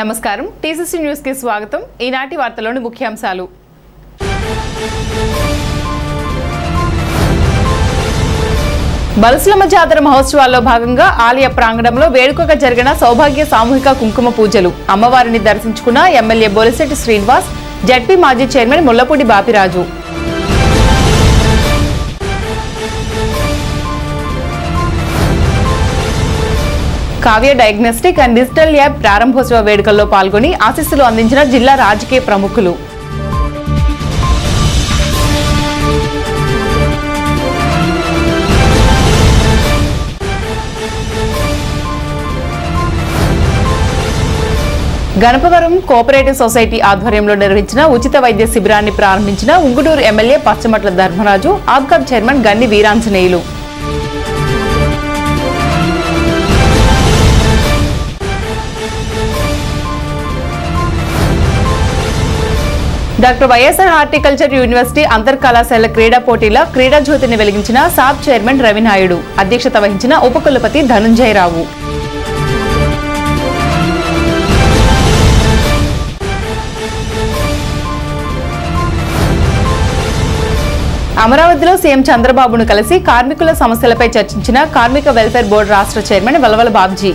నమస్కారం TCC news కి స్వాగతం। ఈనాటి వార్తలోని ముఖ్యాంశాలు। బలసులమ్మ జాతర మహోత్సవాల్లో భాగంగా ఆలయ ప్రాంగణంలో వేడుకగా జరిగిన సౌభాగ్య సామూహిక కుంకుమ పూజలు। అమ్మవారిని దర్శించుకున్న ఎమ్మెల్యే బొలిశెట్టి శ్రీనివాస్, జడ్పీ మాజీ chairman Mullapudi Bapiraju. Kavya diagnostic and digital lab ప్రారంభోత్సవ వేడుకల్లో పాల్గొని ఆశీస్సులు అందించిన జిల్లా రాజకీయ ప్రముఖులు। గణపవరం కోఆపరేటివ్ సొసైటీ ఆధ్వర్యంలో నిర్వహించిన ఉచిత వైద్య శిబిరాన్ని ప్రారంభించిన ఉంగుటూరు ఎమ్మెల్యే పచ్చమట్ల ధర్మరాజు, ఆబ్కాబ్ chairman Ganni Veeranjaneyulu. Doctor YSR horticulture university అంతర్ కళాశాల క్రీడా పోటీల క్రీడా జ్యోతిని వెలిగించిన సాబ్ చైర్మన్ రవినాయుడు, అధ్యక్షత వహించిన ఉపకులపతి ధనుంజయరావు। అమరావతిలో సీఎం చంద్రబాబును కలిసి కార్మికుల సమస్యలపై చర్చించిన కార్మిక వెల్ఫేర్ బోర్డు రాష్ట్ర చైర్మన్ వలవల బాబ్జీ।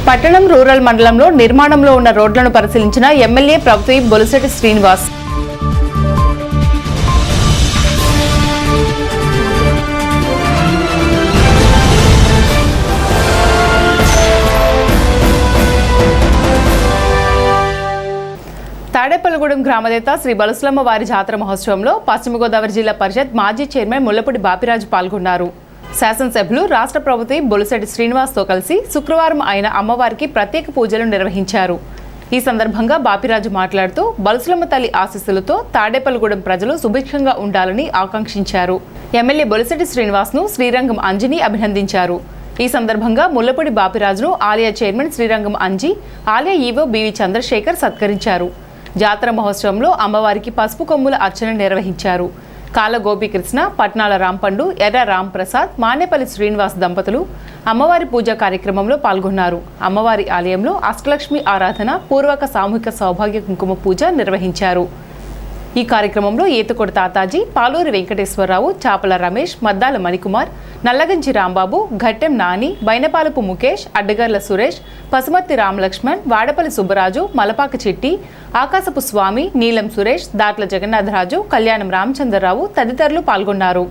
పట్టణం రూరల్ మండలంలో నిర్మాణంలో ఉన్న రోడ్లను పరిశీలించిన ఎమ్మెల్యే ప్రభుత్వ బొలిశెట్టి శ్రీనివాస్। తాడేపల్లిగూడెం గ్రామదేవత శ్రీ బలసులమ్మ వారి జాతర మహోత్సవంలో పశ్చిమ గోదావరి జిల్లా పరిషత్ మాజీ చైర్మన్ ముల్లపూడి బాపిరాజు పాల్గొన్నారు। శాసనసభ్యులు రాష్ట్ర ప్రభుత్వ బొలిశెట్టి శ్రీనివాస్తో కలిసి శుక్రవారం ఆయన అమ్మవారికి ప్రత్యేక పూజలు నిర్వహించారు। ఈ సందర్భంగా బాపిరాజు మాట్లాడుతూ బలసులమ్మ తల్లి ఆశీస్సులతో తాడేపల్లిగూడెం ప్రజలు సుభిక్షంగా ఉండాలని ఆకాంక్షించారు। ఎమ్మెల్యే బొలిశెట్టి శ్రీనివాస్ను శ్రీరంగం అంజిని అభినందించారు। ఈ సందర్భంగా ముల్లపూడి బాపిరాజును ఆలయ చైర్మన్ శ్రీరంగం అంజి, ఆలయ ఈవో బివి చంద్రశేఖర్ సత్కరించారు। జాతర మహోత్సవంలో అమ్మవారికి పసుపు కొమ్ముల అర్చన నిర్వహించారు। కాల గోపీకృష్ణ, పట్నాల రాంపండు, ఎర్ర రాంప్రసాద్, మానేపల్లి శ్రీనివాస్ దంపతులు అమ్మవారి పూజా కార్యక్రమంలో పాల్గొన్నారు। అమ్మవారి ఆలయంలో అష్టలక్ష్మి ఆరాధన, పూర్వక సామూహిక సౌభాగ్య కుంకుమ పూజ నిర్వహించారు। ఈ కార్యక్రమంలో ఏతుకొడ తాతాజీ, పాలూరి వెంకటేశ్వరరావు, చాపల రమేష్, మద్దాల మణికుమార్, నల్లగంజి రాంబాబు, ఘట్టెం నాని, బైనపాలపు ముఖేష్, అడ్డగర్ల సురేష్, పసుమర్తి రామలక్ష్మణ్, వాడపల్లి సుబ్బరాజు, మలపాక చెట్టి, ఆకాశపు స్వామి, నీలం సురేష్, దాట్ల జగన్నాథరాజు, కళ్యాణం రామచంద్రరావు తదితరులు పాల్గొన్నారు।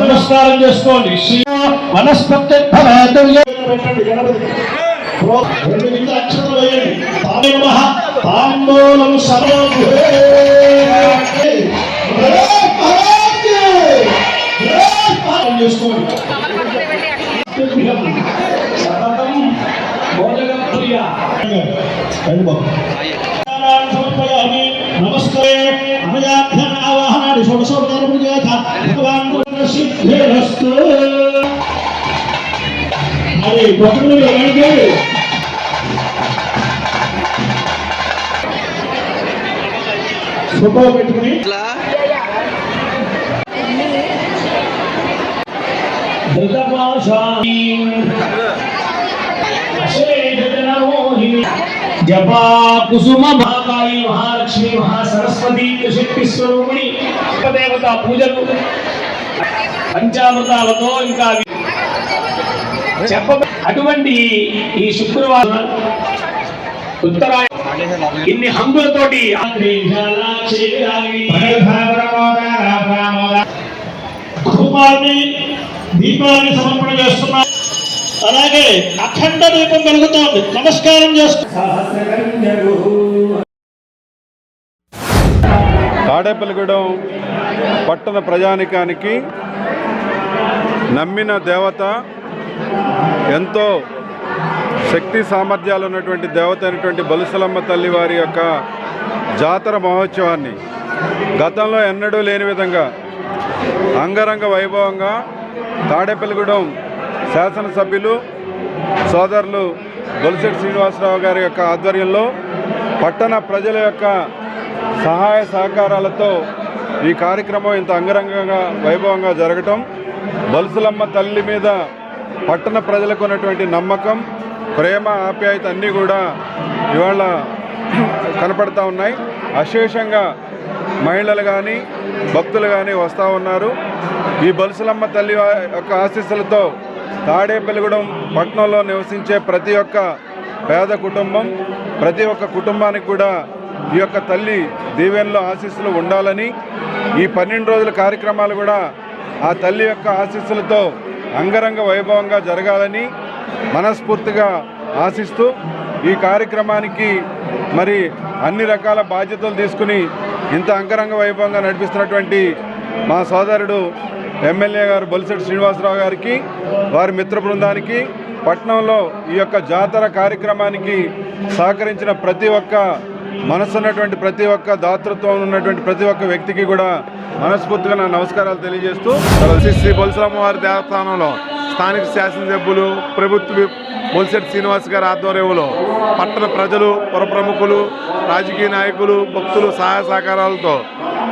నమస్కారం చేసుకోండి। వనస్పతి తాంబూలం చేసుకోండి। నమస్కారే అమయాధ్యాన ఆవాహనాది షోడశోపచార పూజాత భగవాన్ సిద్ధిరస్తు। మరి భక్తులు ఎవరికి ఫోటో పెట్టుకుని జపా కుసుమ భాగాయి మహాలక్ష్మి మహాసరస్వతి శక్తి స్వరూపిణి దేవత పూజలు పంచామృతాలతో ఇంకా అటువంటి ఈ శుక్రవారం ఉత్తరాయణ ఇన్ని హంగులతోటి దీపాన్ని సమర్పణ చేస్తున్నారు। అలాగే అఖండ దీపం కలుగుతోంది। నమస్కారం చేస్తున్నారు। తాడేపల్లిగూడెం పట్టణ ప్రజానికానికి నమ్మిన దేవత, ఎంతో శక్తి సామర్థ్యాలు ఉన్నటువంటి దేవత అయినటువంటి బలసులమ్మ తల్లి వారి యొక్క జాతర మహోత్సవాన్ని గతంలో ఎన్నడూ లేని విధంగా అంగరంగ వైభవంగా తాడేపల్లిగూడెం శాసనసభ్యులు సోదరులు బొలిశెట్టి శ్రీనివాసరావు గారి యొక్క ఆధ్వర్యంలో పట్టణ ప్రజల యొక్క సహాయ సహకారాలతో ఈ కార్యక్రమం ఇంత అంగరంగంగా వైభవంగా జరగటం బొలుసులమ్మ తల్లి మీద పట్టణ ప్రజలకు ఉన్నటువంటి నమ్మకం, ప్రేమ, ఆప్యాయత అన్నీ కూడా ఇవాళ కనపడతా ఉన్నాయి. అశేషంగా మహిళలు కానీ భక్తులు కానీ వస్తూ ఉన్నారు. ఈ బొలుసులమ్మ తల్లి యొక్క ఆశీస్సులతో తాడేపల్లిగూడెం పట్టణంలో నివసించే ప్రతి ఒక్క పేద కుటుంబం, ప్రతి ఒక్క కుటుంబానికి కూడా ఈ యొక్క తల్లి దీవెనలో ఆశీస్సులు ఉండాలని, ఈ 12 రోజుల కార్యక్రమాలు కూడా ఆ తల్లి యొక్క ఆశీస్సులతో అంగరంగ వైభవంగా జరగాలని మనస్ఫూర్తిగా ఆశిస్తూ ఈ కార్యక్రమానికి మరి అన్ని రకాల బాధ్యతలు తీసుకుని ఇంత అంగరంగ వైభవంగా నడిపిస్తున్నటువంటి మా సోదరుడు ఎమ్మెల్యే గారు బొలిశెట్టి శ్రీనివాసరావు గారికి, వారి మిత్ర బృందానికి, పట్నంలో ఈ యొక్క జాతర కార్యక్రమానికి సహకరించిన ప్రతి ఒక్క మనసున్నటువంటి ప్రతి ఒక్క దాతృత్వం ఉన్నటువంటి ప్రతి ఒక్క వ్యక్తికి కూడా మనస్ఫూర్తిగా నా నమస్కారాలు తెలియజేస్తూ శ్రీ బొలుసులమ్మ వారి దేవస్థానంలో స్థానిక శాసనసభ్యులు ప్రభుత్వ బొలిశెట్టి శ్రీనివాస్ గారి ఆధ్వర్యంలో పట్టణ ప్రజలు, పుర ప్రముఖులు, రాజకీయ నాయకులు, భక్తులు సహాయ సహకారాలతో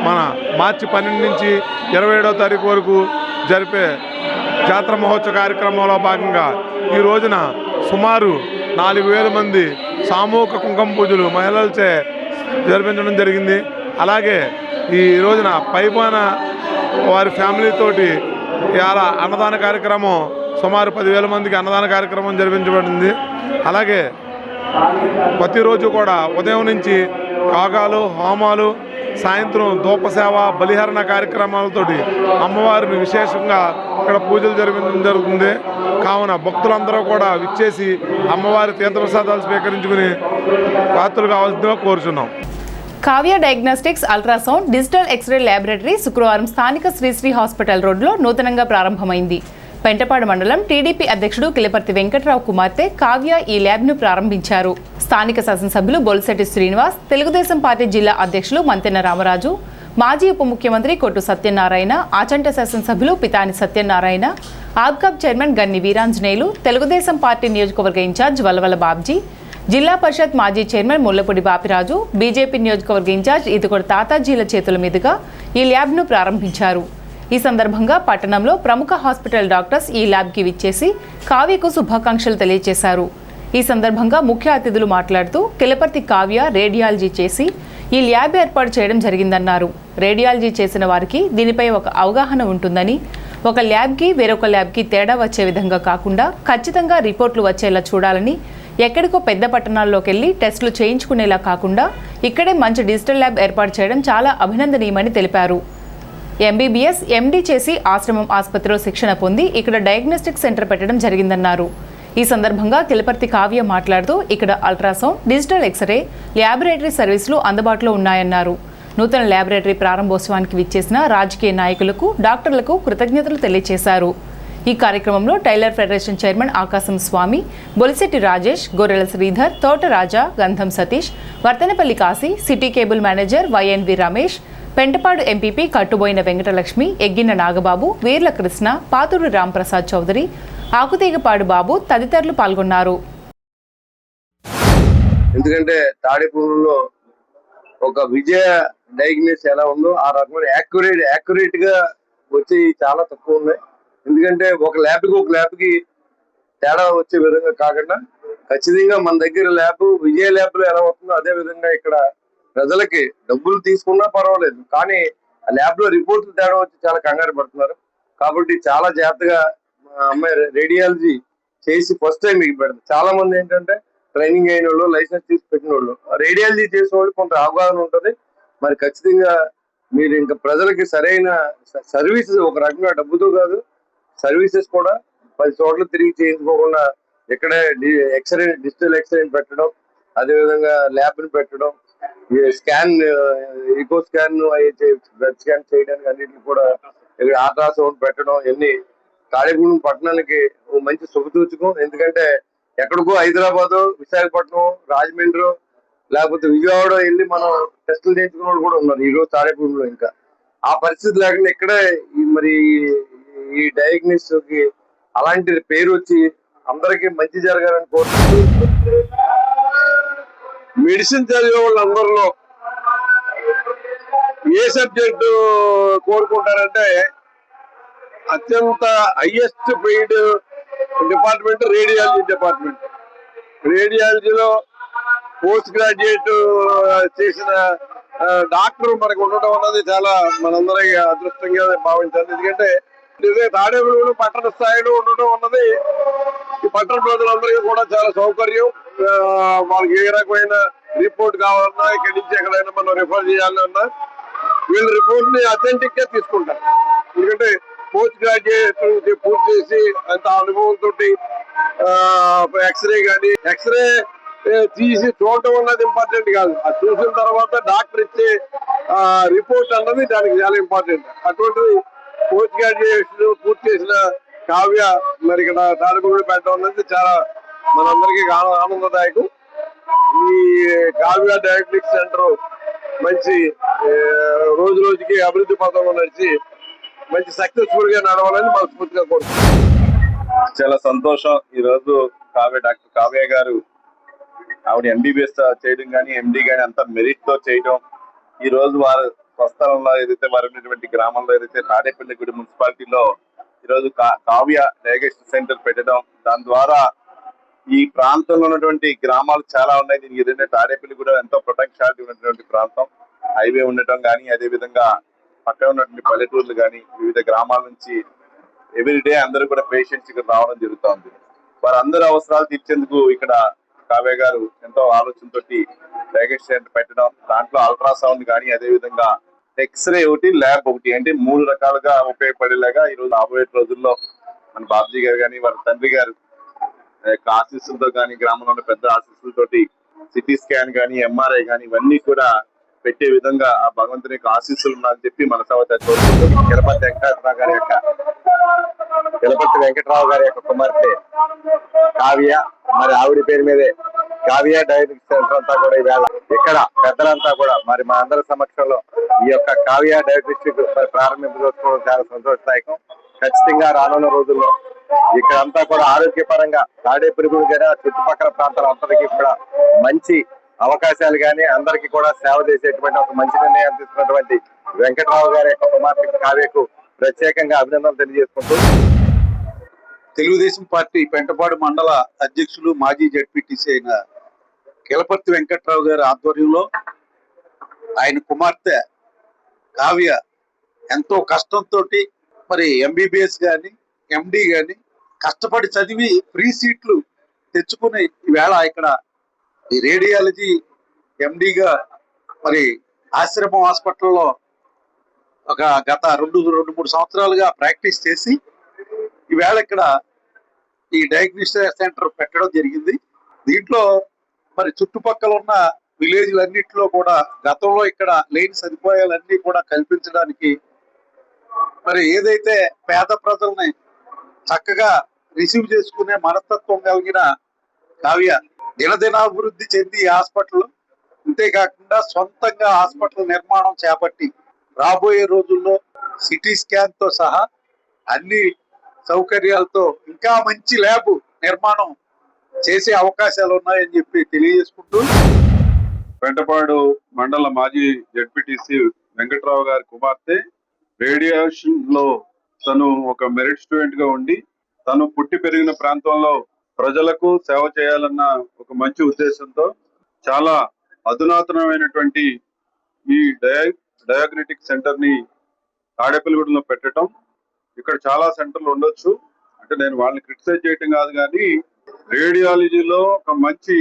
మన మార్చి 12 నుంచి 27వ తారీఖు వరకు జరిపే జాతర మహోత్సవ కార్యక్రమంలో భాగంగా ఈ రోజున సుమారు 4000 మంది సామూహిక కుంకుమ పూజలు మహిళలచే జరిపించడం జరిగింది. అలాగే ఈ రోజున పైపోయిన వారి ఫ్యామిలీతోటి ఇలా అన్నదాన కార్యక్రమం సుమారు 10,000 మందికి అన్నదాన కార్యక్రమం జరిపించబడింది. అలాగే ప్రతిరోజు కూడా ఉదయం నుంచి యాగాలు, హోమాలు, సాయంత్రం ధూపసేవ, బలిహరణ కార్యక్రమాలతోటి అమ్మవారిని విశేషంగా ఇక్కడ పూజలు జరిపించడం జరుగుతుంది. కావున భక్తులందరూ కూడా విచ్చేసి అమ్మవారి తీర్థప్రసాదాలు స్వీకరించుకుని పాత్రలు కావాల్సిందిగా కోరుచున్నాం. Kavya Diagnostics ultrasound digital x-ray laboratory శుక్రవారం స్థానిక శ్రీశ్రీ హాస్పిటల్ రోడ్లో నూతనంగా ప్రారంభమైంది. పెంటపాడు మండలం టీడీపీ అధ్యక్షుడు కిలపర్తి వెంకట్రావు కుమార్తె కావ్య ఈ ల్యాబ్ను ప్రారంభించారు. స్థానిక శాసనసభ్యులు బొలిశెట్టి శ్రీనివాస్, తెలుగుదేశం పార్టీ జిల్లా అధ్యక్షులు మంతెన రామరాజు, మాజీ ఉప ముఖ్యమంత్రి కొట్టు సత్యనారాయణ, ఆచంట శాసనసభ్యులు పితాని సత్యనారాయణ, ఆబ్కాబ్ చైర్మన్ గన్ని వీరాంజనేయులు, తెలుగుదేశం పార్టీ నియోజకవర్గ ఇన్ఛార్జ్ వలవల బాబ్జీ, జిల్లా పరిషత్ మాజీ చైర్మన్ ముల్లపూడి బాపిరాజు, బీజేపీ నియోజకవర్గ ఇన్ఛార్జ్ ఈదుకొడ తాతాజీల చేతుల మీదుగా ఈ ల్యాబ్ను ప్రారంభించారు. ఈ సందర్భంగా పట్టణంలో ప్రముఖ హాస్పిటల్ డాక్టర్స్ ఈ ల్యాబ్కి విచ్చేసి కావ్యకు శుభాకాంక్షలు తెలియజేశారు. ఈ సందర్భంగా ముఖ్య అతిథులు మాట్లాడుతూ కిలపర్తి కావ్య రేడియాలజీ చేసి ఈ ల్యాబ్ ఏర్పాటు చేయడం జరిగిందన్నారు. రేడియాలజీ చేసిన వారికి దీనిపై ఒక అవగాహన ఉంటుందని, ఒక ల్యాబ్కి వేరొక ల్యాబ్కి తేడా వచ్చే విధంగా కాకుండా ఖచ్చితంగా రిపోర్ట్లు వచ్చేలా చూడాలని, ఎక్కడికో పెద్ద పట్టణాల్లోకి వెళ్లి టెస్టులు చేయించుకునేలా కాకుండా ఇక్కడే మంచి డిజిటల్ ల్యాబ్ ఏర్పాటు చేయడం చాలా అభినందనీయమని తెలిపారు. ఎంబీబీఎస్, ఎండీ చేసి ఆశ్రమం ఆసుపత్రిలో శిక్షణ పొంది ఇక్కడ డయాగ్నోస్టిక్ సెంటర్ పెట్టడం జరిగిందన్నారు. ఈ సందర్భంగా కిలపర్తి కావ్య మాట్లాడుతూ ఇక్కడ అల్ట్రాసౌండ్, డిజిటల్ ఎక్స్రే, ల్యాబొరేటరీ సర్వీసులు అందుబాటులో ఉన్నాయన్నారు. నూతన ల్యాబొరేటరీ ప్రారంభోత్సవానికి విచ్చేసిన రాజకీయ నాయకులకు, డాక్టర్లకు కృతజ్ఞతలు తెలియజేశారు. ఈ కార్యక్రమంలో టైలర్ ఫెడరేషన్ చైర్మన్ ఆకాశం స్వామి, బొలిశెట్టి రాజేష్, గొర్రెల Sridhar, Thota Raja, Gandham Satish, Varthanapalli Kasi, city cable manager YNV Ramesh, Pentapadu MPP Kattuboyina Venkatalakshmi, Eggina Nagababu, Veerla Krishna, Pathuru Ramprasad Chowdary, Akuthigapadu Babu తదితరులు పాల్గొన్నారు. ఎందుకంటే తాడేపూర్లో ఒక విజయ డయాగ్నోసిస్ ఎలా ఉందో ఆ రకమైన యాక్యురేట్ గా వచ్చి చాలా తక్కువ ఉన్నాయి. ఎందుకంటే ఒక ల్యాబ్కి తేడా వచ్చే విధంగా కాకుండా ఖచ్చితంగా మన దగ్గర విజయ ల్యాబ్ లో ఎలా వస్తుందో అదే విధంగా ఇక్కడ ప్రజలకి డబ్బులు తీసుకున్నా పర్వాలేదు, కానీ ఆ ల్యాబ్ లో రిపోర్ట్లు తేడా వచ్చి చాలా కంగారు పడుతున్నారు. కాబట్టి చాలా జాగ్రత్తగా అమ్మాయి రేడియాలజీ చేసి ఫస్ట్ టైం మీకు పెడతారు. చాలా మంది ఏంటంటే ట్రైనింగ్ అయిన వాళ్ళు, లైసెన్స్ తీసి పెట్టిన వాళ్ళు, రేడియాలజీ చేసిన వాళ్ళు కొంత అవగాహన ఉంటుంది. మరి ఖచ్చితంగా మీరు ఇంకా ప్రజలకి సరైన సర్వీసెస్, ఒక రకంగా డబ్బుతో కాదు, సర్వీసెస్ కూడా 10 చోట్ల తిరిగి చేయించుకోకుండా ఇక్కడే డిజిటల్ ఎక్స్రే పెట్టడం, అదేవిధంగా ల్యాబ్ని పెట్టడం, scan, echo scan, blood scan చేయడానికి అన్నింటికి కూడా ఇక్కడ అల్ట్రాసౌండ్ పెట్టడం, ఇవన్నీ తాడేపూడి పట్టణానికి మంచి శుభసూచకం. ఎందుకంటే ఎక్కడికో హైదరాబాద్, విశాఖపట్నం, రాజమండ్రి లేకపోతే విజయవాడ వెళ్ళి మనం టెస్టులు చేయించుకున్న వాళ్ళు కూడా ఉన్నారు ఈ రోజు తాడేపూడిలో. ఇంకా ఆ పరిస్థితి లేకుండా ఇక్కడే మరి ఈ డయాగ్నోస్ కి అలాంటి పేరు వచ్చి అందరికీ మంచి జరగాలని కోరుకుంటూ, మెడిసిన్ చదివే వాళ్ళందరిలో ఏ సబ్జెక్టు కోరుకుంటారంటే అత్యంత highest paid department radiology department. రేడియాలజీలో పోస్ట్ గ్రాడ్యుయేట్ చేసిన డాక్టర్ మనకు ఉండటం అన్నది చాలా మనందరి అదృష్టంగా భావించాలి. ఎందుకంటే తాడేపల్లి పట్టణ స్థాయిలో ఉండటం అన్నది ఈ పట్టణ ప్రజలందరికీ కూడా చాలా సౌకర్యం. వాళ్ళకి ఏ రకమైన రిపోర్ట్ కావాలన్నా ఇక్కడి నుంచి ఎక్కడైనా మనం రిఫర్ చేయాలన్నా వీళ్ళ రిపోర్ట్ ని అథెంటిక్ గా తీసుకుంటారు. ఎందుకంటే పోస్ట్ గ్రాడ్యుయేట్ పూర్తి చేసి అంత అనుభవంతో ఎక్స్రే కానీ ఎక్స్రే తీసి చూడటం అన్నది ఇంపార్టెంట్ కాదు, అది చూసిన తర్వాత డాక్టర్ ఇచ్చే రిపోర్ట్ అన్నది దానికి చాలా ఇంపార్టెంట్. అటువంటిది పోస్ట్ గ్రాడ్యుయేషన్ పూర్తి చేసిన కావ్య మరి ఇక్కడ తాడేపల్లి పెట్టడం అన్నది చాలా మనందరికీ ఆనందదాయకం. ఈ కావ్య డయాగ్నోస్టిక్ సెంటర్ మంచి రోజు రోజుకి అభివృద్ధి పథంలో నడిచి మంచి సక్సెస్ఫుల్ గా నడవాలని మనస్ఫూర్తిగా కోరుతున్నాం. చాలా సంతోషం. ఈ రోజు డాక్టర్ కావ్య గారు ఆవిడ ఎంబీబీఎస్ చేయడం కానీ ఎండి కానీ అంతా మెరిట్ తో చేయడం, ఈ రోజు వారు స్వస్థలంలో ఏదైతే వారు ఉన్నటువంటి గ్రామంలో ఏదైతే తాడేపల్లిగూడెం మున్సిపాలిటీలో ఈరోజు కావ్య డయాగ్నోస్టిక్ సెంటర్ పెట్టడం, దాని ద్వారా ఈ ప్రాంతంలో ఉన్నటువంటి గ్రామాలు చాలా ఉన్నాయి. దీనికి ఏదైతే తాడేపల్లిగూడెం ఎంతో ప్రొటెక్షనాలిటీ ఉన్నటువంటి ప్రాంతం, హైవే ఉండటం కానీ అదే విధంగా పక్కన ఉన్నటువంటి పల్లెటూర్లు కానీ వివిధ గ్రామాల నుంచి ఎవ్రీడే అందరూ కూడా పేషెంట్స్ ఇక్కడ రావడం జరుగుతుంది. వారందరూ అవసరాలు తీర్చేందుకు ఇక్కడ కావ్య గారు ఎంతో ఆలోచనతో డయాగ్నోస్టిక్ సెంటర్ పెట్టడం, దాంట్లో అల్ట్రాసౌండ్ కానీ అదే విధంగా ఎక్స్రే ఒకటి ల్యాబ్ ఒకటి అంటే 3 రకాలుగా ఉపయోగపడేలాగా ఈ రోజు రాబోయే రోజుల్లో మన బాబ్జీ గారు కానీ వారి తండ్రి గారు ఆశీస్సులతో కానీ గ్రామంలో ఉన్న పెద్ద ఆశీస్సులతోటి సిటీ స్కాన్ కానీ ఎంఆర్ఐ కానీ ఇవన్నీ కూడా పెట్టే విధంగా ఆ భగవంతుని యొక్క ఆశీస్సులు ఉన్నారని చెప్పి మనసావత గెలపతి వెంకటరావు గారి యొక్క కుమార్తె కావ్య, మరి ఆవిడ పేరు మీదే కావ్య డయాగ్నోస్టిక్ సెంటర్ అంతా కూడా ఈవేళ ఇక్కడ పెద్దలంతా కూడా మరి మా అందరి సమక్షంలో ఈ యొక్క కావ్య డయాగ్నోస్టిక్ ప్రారంభించుకోవడం చాలా సంతోషదాయకం. ఖచ్చితంగా రానున్న రోజుల్లో ఇక్కడంతా కూడా ఆరోగ్యపరంగా తాడేపల్లిగూడెం కానీ చుట్టుపక్కల ప్రాంతాల అందరికీ కూడా మంచి అవకాశాలు కానీ అందరికీ కూడా సేవ చేసేటువంటి ఒక మంచి నిర్ణయం తీసుకున్నటువంటి వెంకటరావు గారి యొక్క కుమార్తె కావ్యకు ప్రత్యేకంగా అభినందనలు తెలియజేసుకుంటూ, తెలుగుదేశం పార్టీ పెంటపాడు మండల అధ్యక్షులు మాజీ జడ్పీటీసీ అయిన కిలపర్తి వెంకట్రావు గారి ఆధ్వర్యంలో ఆయన కుమార్తె కావ్య ఎంతో కష్టంతో మరి ఎంబీబీఎస్ కానీ ఎండి కానీ కష్టపడి చదివి ఫ్రీ సీట్లు తెచ్చుకుని ఈవేళ ఇక్కడ ఈ రేడియాలజీ ఎండిగా మరి ఆశ్రమం హాస్పిటల్లో ఒక గత 2-3 సంవత్సరాలుగా ప్రాక్టీస్ చేసి ఈవేళ ఇక్కడ ఈ డయాగ్నోస్టిక్ సెంటర్ పెట్టడం జరిగింది. దీంట్లో మరి చుట్టుపక్కల ఉన్న విలేజ్లన్నింటిలో కూడా గతంలో ఇక్కడ లేని సదుపాయాలన్నీ కూడా కల్పించడానికి మరి ఏదైతే పేద ప్రజల్ని చక్కగా రిసీవ్ చేసుకునే మనస్తత్వం కలిగిన కావ్య దినదినాభివృద్ధి చెంది హాస్పిటల్, అంతేకాకుండా సొంతంగా హాస్పిటల్ నిర్మాణం చేపట్టి రాబోయే రోజుల్లో సిటీ స్కాన్ తో సహా అన్ని సౌకర్యాలతో ఇంకా మంచి ల్యాబ్ నిర్మాణం చేసే అవకాశాలు ఉన్నాయని చెప్పి తెలియజేసుకుంటూ, పెంటపాడు మండల మాజీ జడ్పీటీసీ వెంకటరావు గారి కుమార్తె రేడియేషన్ లో తను ఒక మెరిట్ స్టూడెంట్ గా ఉండి తను పుట్టి పెరిగిన ప్రాంతంలో ప్రజలకు సేవ చేయాలన్న ఒక మంచి ఉద్దేశంతో చాలా అధునాతనమైనటువంటి ఈ డయాగ్నోస్టిక్ సెంటర్ ని తాడేపల్లిగూడెంలో పెట్టడం. ఇక్కడ చాలా సెంటర్లు ఉండొచ్చు, అంటే నేను వాళ్ళని క్రిటిసైజ్ చేయటం కాదు, కానీ రేడియాలజీలో ఒక మంచి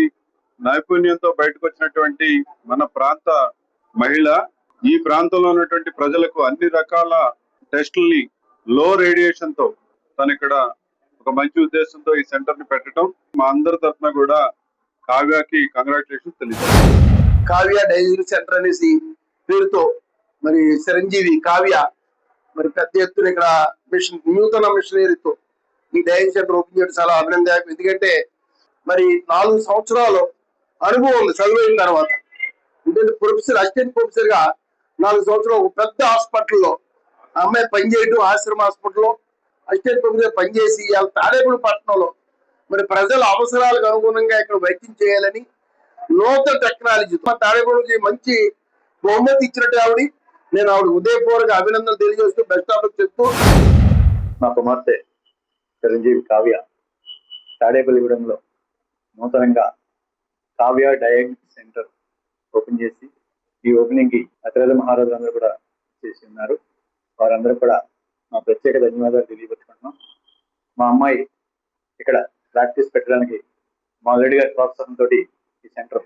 నైపుణ్యంతో బయటకు వచ్చినటువంటి మన ప్రాంత మహిళ ఈ ప్రాంతంలో ఉన్నటువంటి ప్రజలకు అన్ని రకాల టెస్టుల్ని లో రేడియేషన్ తో తను ఇక్కడ ఒక మంచి ఉద్దేశంతో ఈ సెంటర్ ని పెట్టడం మా అందరి తరఫున కూడా కావ్యకి కంగ్రాచులేషన్స్ తెలియజేస్తాను. కావ్య డయాగ్నోస్టిక్ సెంటర్ అనేసి పేరుతో మరి చిరంజీవి కావ్య మరి పెద్ద ఎత్తున ఇక్కడ నూతన మిషనరీతో ఈ డయాగ్నోస్టిక్ సెంటర్ ఓపెన్ చేయడం చాలా అభినందన. ఎందుకంటే మరి 4 సంవత్సరాలు అనుభవం ఉంది చదివిన తర్వాత. అంటే ప్రొఫెసర్, అసిస్టెంట్ ప్రొఫెసర్ గా 4 సంవత్సరాలు ఒక పెద్ద హాస్పిటల్లో అమ్మాయి పనిచేయడం, ఆశ్రమ హాస్పిటల్లో అసిస్టెంట్ ప్రొఫెసర్ పనిచేసి ఇవాళ తాడేపల్లి పట్టణంలో మరి ప్రజల అవసరాలకు అనుగుణంగా ఇక్కడ వైద్యం చేయాలని నూతన టెక్నాలజీ మా తాడేపల్లికి మంచి బహుమతి ఇచ్చినట్టు ఆవిడ. నేను ఆవిడ ఉదయపూర్వక అభినందనలు తెలియజేస్తూ బెస్ట్ ఆఫ్ లక్ చెప్తూ, మా కుమార్తె చిరంజీవి కావ్య తాడేపల్లిగూడెంలో నూతనంగా కావ్య డయాగ్నోస్టిక్ సెంటర్ ఓపెన్ చేసి ఈ ఓపెనింగ్ కి అతిరథ మహారాజులందరూ కూడా చేసి ఉన్నారు. వారందరూ కూడా మా ప్రత్యేక ధన్యవాదాలు తెలియపరుచుకుంటున్నాం. మా అమ్మాయి ఇక్కడ ప్రాక్టీస్ పెట్టడానికి మా ఆల్రెడీ గారి ప్రోత్సాహంతో ఈ సెంటర్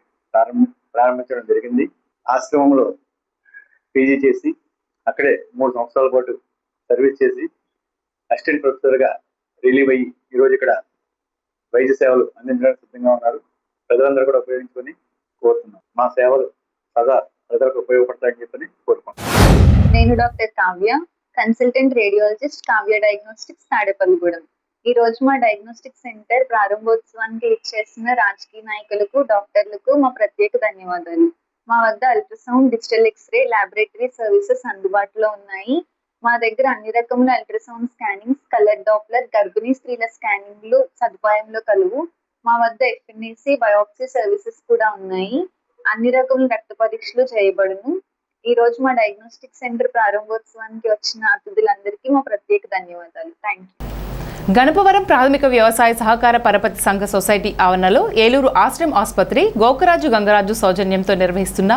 ప్రారంభించడం జరిగింది. ఆశ్రమంలో పీజీ చేసి అక్కడే 3 సంవత్సరాల పాటు సర్వీస్ చేసి అసిస్టెంట్ ప్రొఫెసర్గా రిలీవ్ అయ్యి ఈరోజు ఇక్కడ వైద్య సేవలు అందించడానికి సిద్ధంగా ఉన్నారు. ప్రజలందరూ కూడా ఉపయోగించుకొని కోరుతున్నాం. మా సేవలు సదా ప్రజలకు ఉపయోగపడతాయని చెప్పని కోరుకుంటున్నాం. నేను doctor Kavya, consultant radiologist, Kavya diagnostics, Tadepalligudem. ఈ రోజు మా డయాగ్నోస్టిక్ సెంటర్ ప్రారంభోత్సవానికి ఇచ్చేసిన రాజకీయ నాయకులకు, డాక్టర్లకు మా ప్రత్యేక ధన్యవాదాలు. మా వద్ద ultrasound, digital x-ray, laboratory services అందుబాటులో ఉన్నాయి. మా దగ్గర అన్ని రకముల అల్ట్రాసౌండ్ స్కానింగ్స్, కలర్ డాప్లర్, గర్భిణీ స్త్రీల స్కానింగ్లు సదుపాయంలో కలువు. మా వద్ద ఎఫ్ఎన్ఏసి, బయోప్సీ సర్వీసెస్ కూడా ఉన్నాయి. అన్ని రకముల రక్త పరీక్షలు చేయబడును. ఈ రోజు మా డయాగ్నోస్టిక్ సెంటర్ ప్రారంభోత్సవానికి వచ్చిన అతిథులందరికీ మా ప్రత్యేక ధన్యవాదాలు. Thank you. గణపవరం ప్రాథమిక వ్యవసాయ సహకార పరపతి సంఘ సొసైటీ ఆవరణలో ఏలూరు ఆశ్రమ్ ఆసుపత్రి గోకరాజు గంగరాజు సౌజన్యంతో నిర్వహిస్తున్న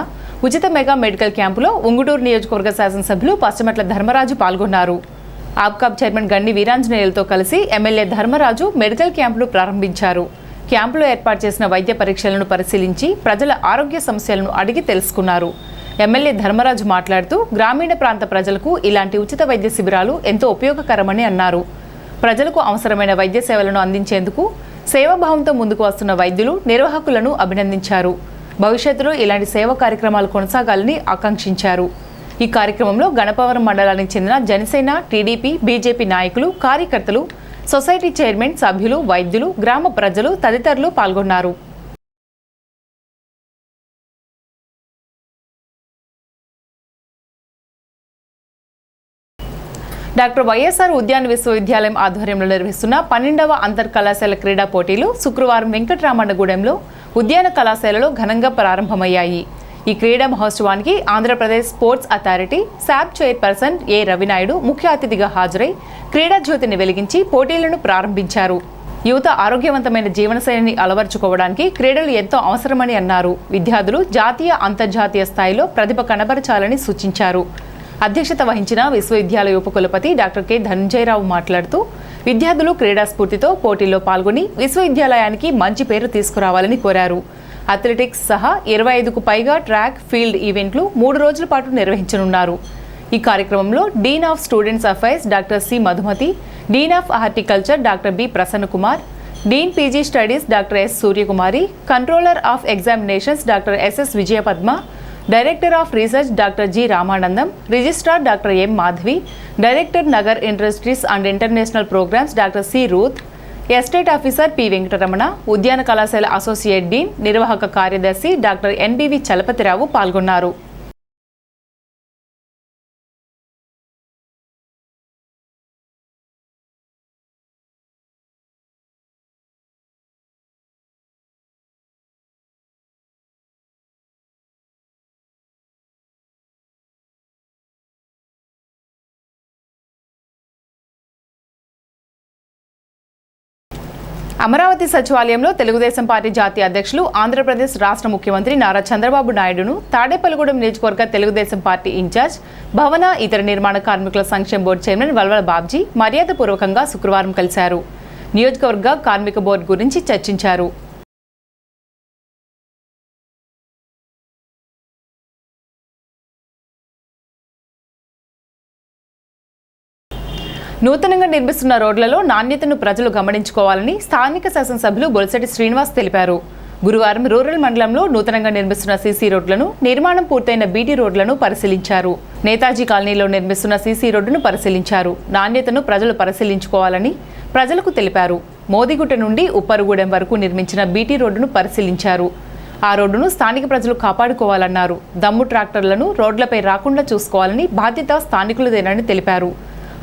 ఉచిత మెగా మెడికల్ క్యాంపులో ఉంగుటూరు నియోజకవర్గ శాసనసభ్యులు పశ్చిమట్ల ధర్మరాజు పాల్గొన్నారు. ఆప్కాబ్ చైర్మన్ గండి వీరాంజనేయులతో కలిసి ఎమ్మెల్యే ధర్మరాజు మెడికల్ క్యాంపును ప్రారంభించారు. క్యాంపులో ఏర్పాటు చేసిన వైద్య పరీక్షలను పరిశీలించి ప్రజల ఆరోగ్య సమస్యలను అడిగి తెలుసుకున్నారు. ఎమ్మెల్యే ధర్మరాజు మాట్లాడుతూ గ్రామీణ ప్రాంత ప్రజలకు ఇలాంటి ఉచిత వైద్య శిబిరాలు ఎంతో ఉపయోగకరమని అన్నారు. ప్రజలకు అవసరమైన వైద్య సేవలను అందించేందుకు సేవాభావంతో ముందుకు వస్తున్న వైద్యులు, నిర్వాహకులను అభినందించారు. భవిష్యత్తులో ఇలాంటి సేవా కార్యక్రమాలు కొనసాగాలని ఆకాంక్షించారు. ఈ కార్యక్రమంలో గణపవరం మండలానికి చెందిన జనసేన, టీడీపీ, బీజేపీ నాయకులు, కార్యకర్తలు, సొసైటీ చైర్మన్, సభ్యులు, వైద్యులు, గ్రామ ప్రజలు తదితరులు పాల్గొన్నారు. డాక్టర్ వైఎస్ఆర్ ఉద్యాన విశ్వవిద్యాలయం ఆధ్వర్యంలో నిర్వహిస్తున్న 12వ అంతర్ కళాశాల క్రీడా పోటీలు శుక్రవారం వెంకటరామన్నగూడెంలో ఉద్యాన కళాశాలలో ఘనంగా ప్రారంభమయ్యాయి. ఈ క్రీడా మహోత్సవానికి Andhra Pradesh sports authority SAAP chairperson ఏ రవినాయుడు ముఖ్య అతిథిగా హాజరై క్రీడా జ్యోతిని వెలిగించి పోటీలను ప్రారంభించారు. యువత ఆరోగ్యవంతమైన జీవనశైలిని అలవర్చుకోవడానికి క్రీడలు ఎంతో అవసరమని అన్నారు. విద్యార్థులు జాతీయ, అంతర్జాతీయ స్థాయిలో ప్రతిభ కనబరచాలని సూచించారు. అధ్యక్షత వహించిన విశ్వవిద్యాలయ ఉపకులపతి డాక్టర్ కె ధనంజయరావు మాట్లాడుతూ విద్యార్థులు క్రీడా స్ఫూర్తితో పోటీల్లో పాల్గొని విశ్వవిద్యాలయానికి మంచి పేరు తీసుకురావాలని కోరారు. అథ్లెటిక్స్ సహా 25కు పైగా ట్రాక్, ఫీల్డ్ ఈవెంట్లు 3 రోజుల పాటు నిర్వహించనున్నారు. ఈ కార్యక్రమంలో dean of students affairs doctor C Madhumathi, dean of horticulture doctor B Prasannakumar, dean PG studies doctor S Suryakumari, controller of examinations doctor SS Vijayapadma, director of research doctor G Ramanandam, registrar doctor M Madhavi, director నగర్ industries and international programmes doctor C Ruth, estate officer P Venkataramana, ఉద్యాన కళాశాల associate dean, నిర్వాహక కార్యదర్శి doctor NBV Chalapathirao పాల్గొన్నారు. అమరావతి సచివాలయంలో Telugu Desam party జాతీయ అధ్యక్షులు, ఆంధ్రప్రదేశ్ రాష్ట్ర ముఖ్యమంత్రి నారా చంద్రబాబు నాయుడును తాడేపల్లిగూడెం నియోజకవర్గ తెలుగుదేశం పార్టీ ఇన్ఛార్జ్, భవన, ఇతర నిర్మాణ కార్మికుల సంక్షేమ బోర్డు చైర్మన్ వల్వల బాబ్జీ మర్యాదపూర్వకంగా శుక్రవారం కలిశారు. నియోజకవర్గ కార్మిక బోర్డు గురించి చర్చించారు. నూతనంగా నిర్మిస్తున్న రోడ్లలో నాణ్యతను ప్రజలు గమనించుకోవాలని స్థానిక శాసనసభ్యులు బొలిశెట్టి శ్రీనివాస్ తెలిపారు. గురువారం రూరల్ మండలంలో నూతనంగా నిర్మిస్తున్న సీసీ రోడ్లను, నిర్మాణం పూర్తయిన బీటీ రోడ్లను పరిశీలించారు. నేతాజీ కాలనీలో నిర్మిస్తున్న సీసీ రోడ్డును పరిశీలించారు. నాణ్యతను ప్రజలు పరిశీలించుకోవాలని ప్రజలకు తెలిపారు. మోదిగుట్ట నుండి ఉప్పరుగుడెం వరకు నిర్మించిన బీటీ రోడ్డును పరిశీలించారు. ఆ రోడ్డును స్థానిక ప్రజలు కాపాడుకోవాలన్నారు. దమ్ము ట్రాక్టర్లను రోడ్లపై రాకుండా చూసుకోవాలని బాధ్యత స్థానికులదేనని తెలిపారు.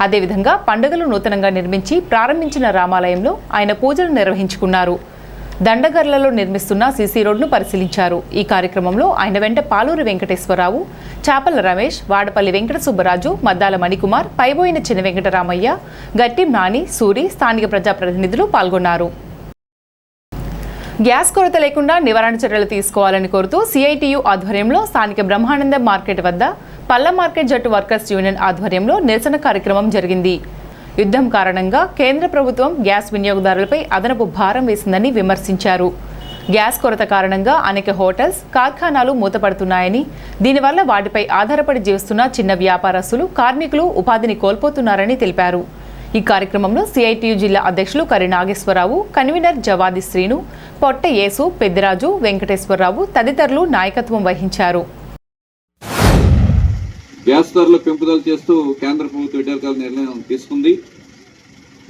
అదేవిధంగా పండుగలు నూతనంగా నిర్మించి ప్రారంభించిన రామాలయంలో ఆయన పూజలు నిర్వహించుకున్నారు. దండగర్లలో నిర్మిస్తున్న సీసీ రోడ్ను పరిశీలించారు. ఈ కార్యక్రమంలో ఆయన వెంట పాలూరు వెంకటేశ్వరరావు, చాపల రమేష్, వాడపల్లి వెంకట సుబ్బరాజు, మద్దాల మణికుమార్, పైబోయిన చిన్న వెంకటరామయ్య, గట్టి నాని, సూరి, స్థానిక ప్రజాప్రతినిధులు పాల్గొన్నారు. గ్యాస్ కొరత లేకుండా నివారణ చర్యలు తీసుకోవాలని కోరుతూ సిఐటియు ఆధ్వర్యంలో స్థానిక బ్రహ్మానందం మార్కెట్ వద్ద పల్ల మార్కెట్ జట్టు వర్కర్స్ యూనియన్ ఆధ్వర్యంలో నిరసన కార్యక్రమం జరిగింది. యుద్ధం కారణంగా కేంద్ర ప్రభుత్వం గ్యాస్ వినియోగదారులపై అదనపు భారం వేసిందని విమర్శించారు. గ్యాస్ కొరత కారణంగా అనేక హోటల్స్, కార్ఖానాలు మూతపడుతున్నాయని, దీనివల్ల వాటిపై ఆధారపడి జీవిస్తున్న చిన్న వ్యాపారస్తులు, కార్మికులు ఉపాధిని కోల్పోతున్నారని తెలిపారు. ఈ కార్యక్రమంలో సిఐటియు జిల్లా అధ్యక్షులు కరి నాగేశ్వరరావు, కన్వీనర్ జవాది శ్రీను, పొట్ట యేసు, పెద్దిరాజు, వెంకటేశ్వరరావు తదితరులు నాయకత్వం వహించారు. గ్యాస్ ధరల పెంపుదల చేస్తూ కేంద్ర ప్రభుత్వం ఇటీవల నిర్ణయం తీసుకుంది.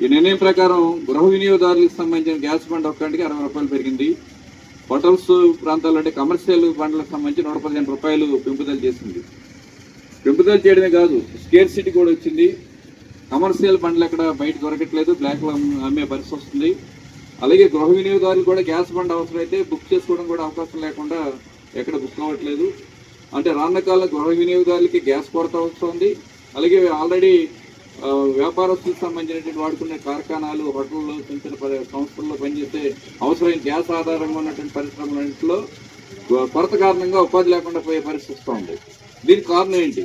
ఈ నిర్ణయం ప్రకారం గృహ వినియోగదారులకు సంబంధించిన గ్యాస్ బండ్ ఒక్కటికి 60 రూపాయలు పెరిగింది. హోటల్స్ ప్రాంతాల్లో అంటే కమర్షియల్ బండ్లకు సంబంధించి 115 రూపాయలు పెంపుదల చేసింది. పెంపుదల చేయడమే కాదు, స్కేర్ సిటీ కూడా వచ్చింది. కమర్షియల్ బండ్లు ఎక్కడ బయట దొరకట్లేదు, బ్లాక్లో అమ్మే పరిస్థితి వస్తుంది. అలాగే గృహ వినియోగదారులు కూడా గ్యాస్ బండ్ అవసరమైతే బుక్ చేసుకోవడం కూడా అవకాశం లేకుండా ఎక్కడ బుక్ అవ్వట్లేదు. అంటే రానున్న కాలంలో గృహ వినియోగదారులకి గ్యాస్ కొరత వస్తుంది. అలాగే ఆల్రెడీ వ్యాపారస్తులకు సంబంధించినటువంటి వాడుకునే కార్ఖానాలు, హోటళ్ళు, చిన్న చిన్న సంస్థల్లో పనిచేసే అవసరమైన గ్యాస్ ఆధారంగా ఉన్నటువంటి పరిశ్రమలన్నింటిలో కొరత కారణంగా ఉపాధి లేకుండా పోయే పరిస్థితి వస్తుంది. దీనికి కారణం ఏంటి?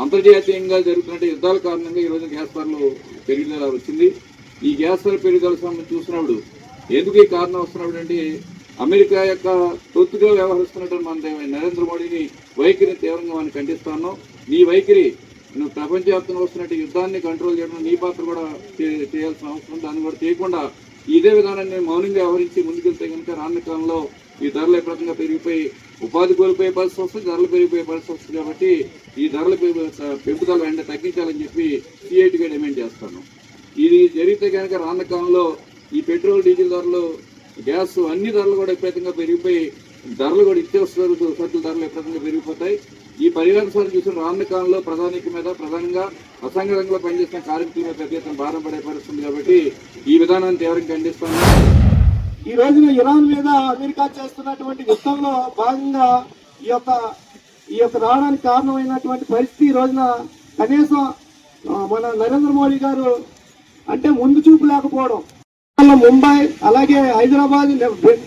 అంతర్జాతీయంగా జరుగుతున్న యుద్ధాల కారణంగా ఈరోజు గ్యాస్ ధరలు పెరుగుదల వచ్చింది. ఈ గ్యాస్ ధర పెరుగుదల సంబంధించి చూసినప్పుడు ఎందుకు ఈ కారణం వస్తున్నప్పుడు అంటే అమెరికా యొక్క తొత్తుగా వ్యవహరిస్తున్నటువంటి మన నరేంద్ర మోడీని వైఖరిని తీవ్రంగా మనం ఖండిస్తున్నాం. నీ వైఖరి నువ్వు ప్రపంచవ్యాప్తంగా వస్తున్నట్టు యుద్ధాన్ని కంట్రోల్ చేయడం నీ పాత్ర కూడా చేయాల్సిన అవసరం. దాన్ని కూడా చేయకుండా ఇదే విధానాన్ని మౌనంగా వ్యవహరించి ముందుకెళ్తే కనుక రానున్న కాలంలో ఈ ధరలు ఎప్పుడంగా పెరిగిపోయి ఉపాధి కోల్పోయే పరిస్థితి వస్తుంది, ధరలు పెరిగిపోయే పరిస్థితి వస్తుంది. కాబట్టి ఈ ధరల పెంపుదల వెంటనే తగ్గించాలని చెప్పి సిఐటిగా డిమాండ్ చేస్తాను. ఇది జరిగితే కనుక రానున్న కాలంలో ఈ పెట్రోల్, డీజిల్ ధరలు, గ్యాస్ అన్ని ధరలు కూడా విపరీతంగా పెరిగిపోయి ధరలు కూడా ఇత్యవసర సరుకుల ధరలు విపరీతంగా పెరిగిపోతాయి. ఈ పరివర్తన చూసిన రానున్న కాలంలో ప్రధానంగా అసంఘటితంగా పనిచేస్తున్న కార్మికుల మీద పెద్ద ఎత్తున భారం పడే పరిస్థితుంది. కాబట్టి ఈ విధానాన్ని తీవ్రంగా ఖండిస్తాను. ఈ రోజున ఇరాన్ మీద అమెరికా చేస్తున్నటువంటి యుద్ధంలో భాగంగా ఈ యొక్క రావడానికి కారణమైనటువంటి పరిస్థితి ఈ రోజున కనీసం మన నరేంద్ర మోడీ గారు అంటే ముందు చూపు లేకపోవడం. ముంబై అలాగే హైదరాబాద్,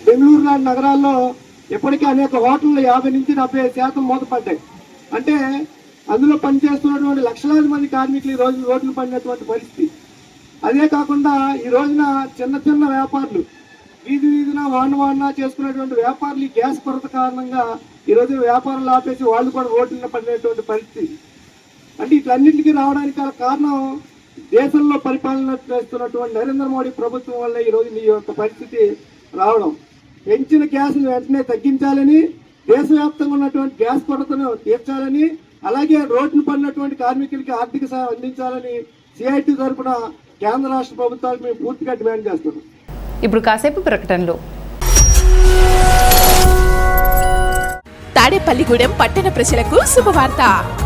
బెంగళూరు లాంటి నగరాల్లో ఇప్పటికే అనేక హోటళ్ళు 50 నుంచి 70% మూతపడ్డాయి. అంటే అందులో పనిచేస్తున్నటువంటి లక్షలాది మంది కార్మికులు ఈ రోజు రోడ్లు పడినటువంటి పరిస్థితి. అదే కాకుండా ఈ రోజున చిన్న చిన్న వ్యాపారులు, వీధిన వాడిన చేసుకునేటువంటి వ్యాపారులు గ్యాస్ కొరత కారణంగా ఈ రోజు వ్యాపారాలు ఆపేసి వాళ్ళు కూడా రోడ్డున పడినటువంటి పరిస్థితి. అంటే ఇట్లన్నింటికి రావడానికి కారణం దేశంలో పరిపాలన చేస్తున్నటువంటి నరేంద్ర మోడీ ప్రభుత్వం వల్ల ఈ రోజు ఈ యొక్క పరిస్థితి రావడం. పెంచిన గ్యాస్ను వెంటనే తగ్గించాలని, దేశవ్యాప్తంగా ఉన్నటువంటి గ్యాస్ కొరతను తీర్చాలని, అలాగే రోడ్లు పడినటువంటి కార్మికులకి ఆర్థిక సహాయం అందించాలని సిఐటి తరఫున కేంద్ర రాష్ట్ర ప్రభుత్వాలకు మేము పూర్తిగా డిమాండ్ చేస్తున్నాం. ఇప్పుడు కాసేపు ప్రకటనలో. తాడేపల్లిగూడెం పట్టణ ప్రజలకు శుభవార్త.